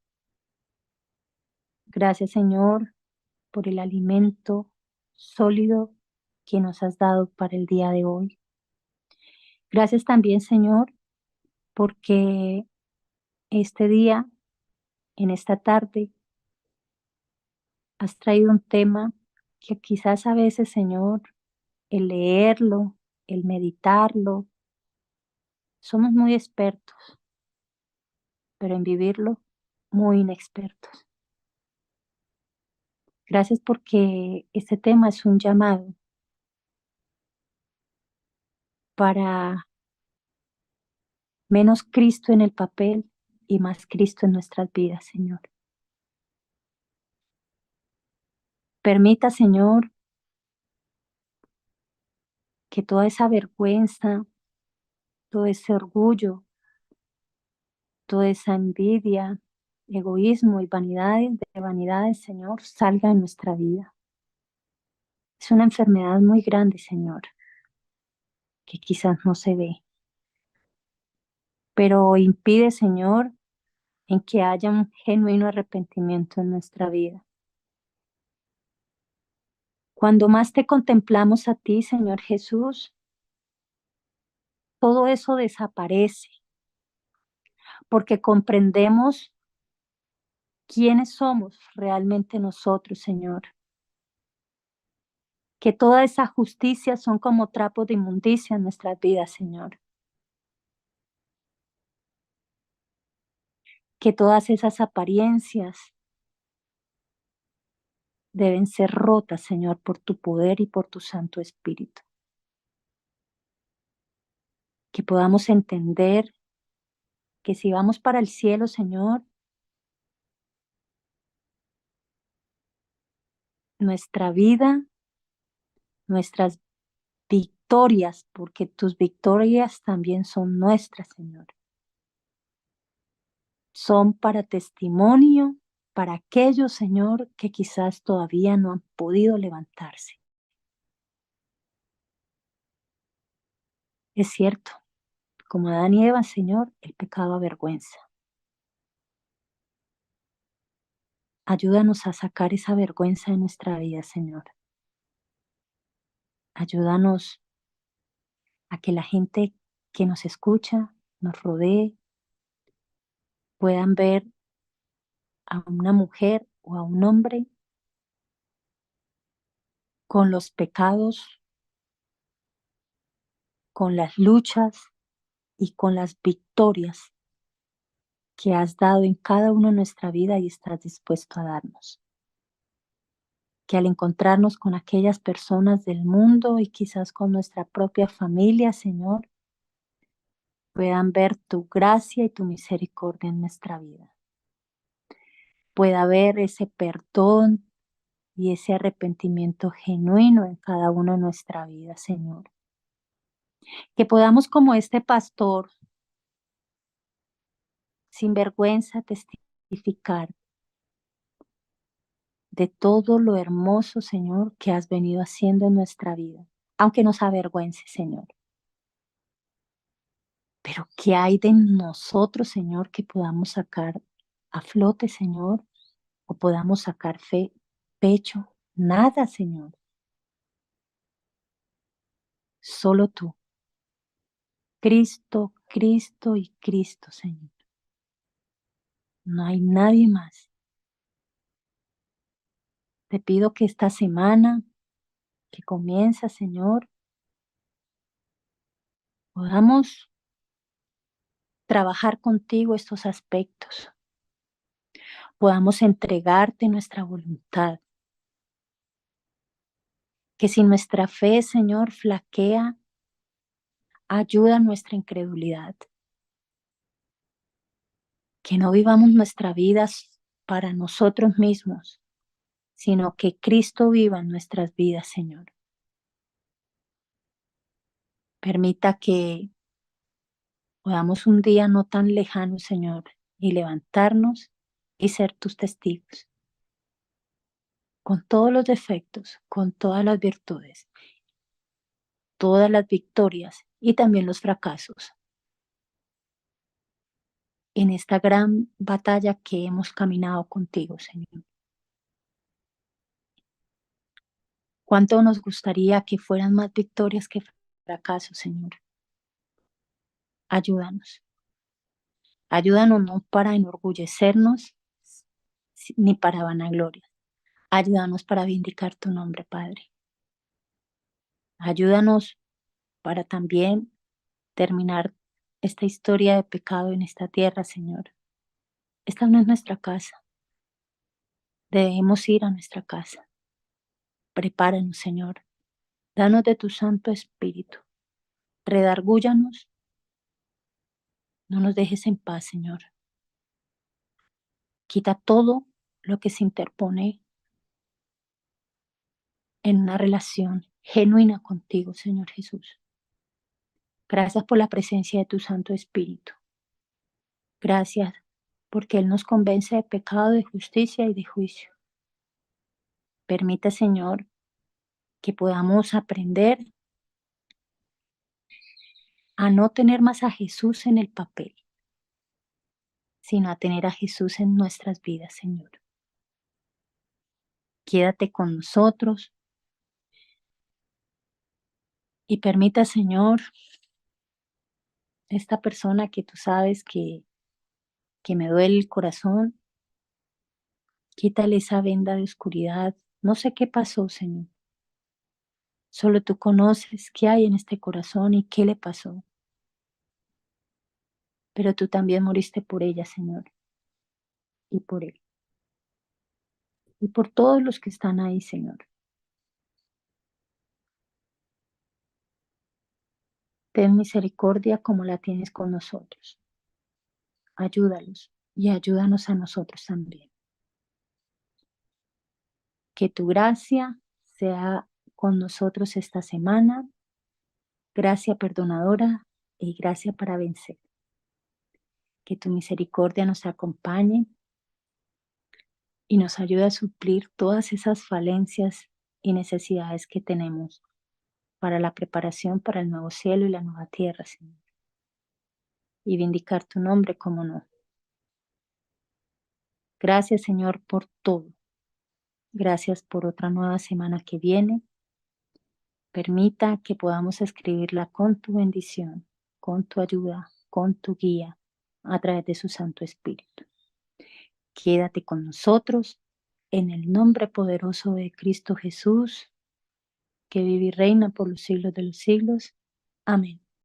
Gracias, Señor, por el alimento sólido que nos has dado para el día de hoy. Gracias también, Señor, porque este día, en esta tarde, has traído un tema que quizás a veces, Señor, el leerlo, el meditarlo, somos muy expertos, pero en vivirlo, muy inexpertos. Gracias porque este tema es un llamado para menos Cristo en el papel y más Cristo en nuestras vidas, Señor. Permita, Señor, que toda esa vergüenza, todo ese orgullo, toda esa envidia, egoísmo y vanidades, Señor, salga de nuestra vida. Es una enfermedad muy grande, Señor, que quizás no se ve, pero impide, Señor, en que haya un genuino arrepentimiento en nuestra vida. Cuando más te contemplamos a ti, Señor Jesús, todo eso desaparece, porque comprendemos quiénes somos realmente nosotros, Señor. Que toda esa justicia son como trapos de inmundicia en nuestras vidas, Señor. Que todas esas apariencias deben ser rotas, Señor, por tu poder y por tu Santo Espíritu. Que podamos entender que si vamos para el cielo, Señor, nuestra vida, nuestras victorias, porque tus victorias también son nuestras, Señor. Son para testimonio para aquellos, Señor, que quizás todavía no han podido levantarse. Es cierto, como Adán y Eva, Señor, el pecado avergüenza. Ayúdanos a sacar esa vergüenza de nuestra vida, Señor. Ayúdanos a que la gente que nos escucha, nos rodee, puedan ver a una mujer o a un hombre con los pecados, con las luchas y con las victorias que has dado en cada uno de nuestra vida y estás dispuesto a darnos. Que al encontrarnos con aquellas personas del mundo y quizás con nuestra propia familia, Señor, puedan ver tu gracia y tu misericordia en nuestra vida. Pueda haber ese perdón y ese arrepentimiento genuino en cada uno de nuestra vida, Señor. Que podamos, como este pastor, sin vergüenza, testificar de todo lo hermoso, Señor, que has venido haciendo en nuestra vida, aunque nos avergüence, Señor. Pero ¿qué hay de nosotros, Señor, que podamos sacar a flote, Señor? O podamos sacar pecho. Nada, Señor. Solo tú. Cristo, Cristo y Cristo, Señor. No hay nadie más. Te pido que esta semana que comienza, Señor, podamos trabajar contigo estos aspectos. Podamos entregarte nuestra voluntad. que si nuestra fe, Señor, flaquea, ayuda nuestra incredulidad. Que no vivamos nuestra vida para nosotros mismos, sino que Cristo viva en nuestras vidas, Señor. Permita que podamos un día no tan lejano, Señor, y levantarnos y ser tus testigos, con todos los defectos, con todas las virtudes, todas las victorias y también los fracasos, en esta gran batalla que hemos caminado contigo, Señor. Cuánto nos gustaría que fueran más victorias que fracasos, Señor. Ayúdanos. Ayúdanos no para enorgullecernos ni para vanagloria. Ayúdanos para vindicar tu nombre, Padre. Ayúdanos para también terminar esta historia de pecado en esta tierra, Señor. Esta no es nuestra casa. Debemos ir a nuestra casa. Prepáranos, Señor. Danos de tu Santo Espíritu. Redargúyanos. No nos dejes en paz, Señor. Quita todo lo que se interpone en una relación genuina contigo, Señor Jesús. Gracias por la presencia de tu Santo Espíritu. Gracias porque Él nos convence de pecado, de justicia y de juicio. Permita, Señor, que podamos aprender a no tener más a Jesús en el papel, sino a tener a Jesús en nuestras vidas, Señor. Quédate con nosotros y permita, Señor, esta persona que tú sabes que me duele el corazón, quítale esa venda de oscuridad. No sé qué pasó, Señor. Solo tú conoces qué hay en este corazón y qué le pasó. Pero tú también moriste por ella, Señor, y por él. Y por todos los que están ahí, Señor. Ten misericordia como la tienes con nosotros. Ayúdalos y ayúdanos a nosotros también. Que tu gracia sea con nosotros esta semana, gracia perdonadora y gracia para vencer. Que tu misericordia nos acompañe y nos ayude a suplir todas esas falencias y necesidades que tenemos para la preparación para el nuevo cielo y la nueva tierra, Señor. Y vindicar tu nombre como no. Gracias, Señor, por todo. Gracias por otra nueva semana que viene. Permita que podamos escribirla con tu bendición, con tu ayuda, con tu guía, a través de su Santo Espíritu. Quédate con nosotros en el nombre poderoso de Cristo Jesús, que vive y reina por los siglos de los siglos. Amén.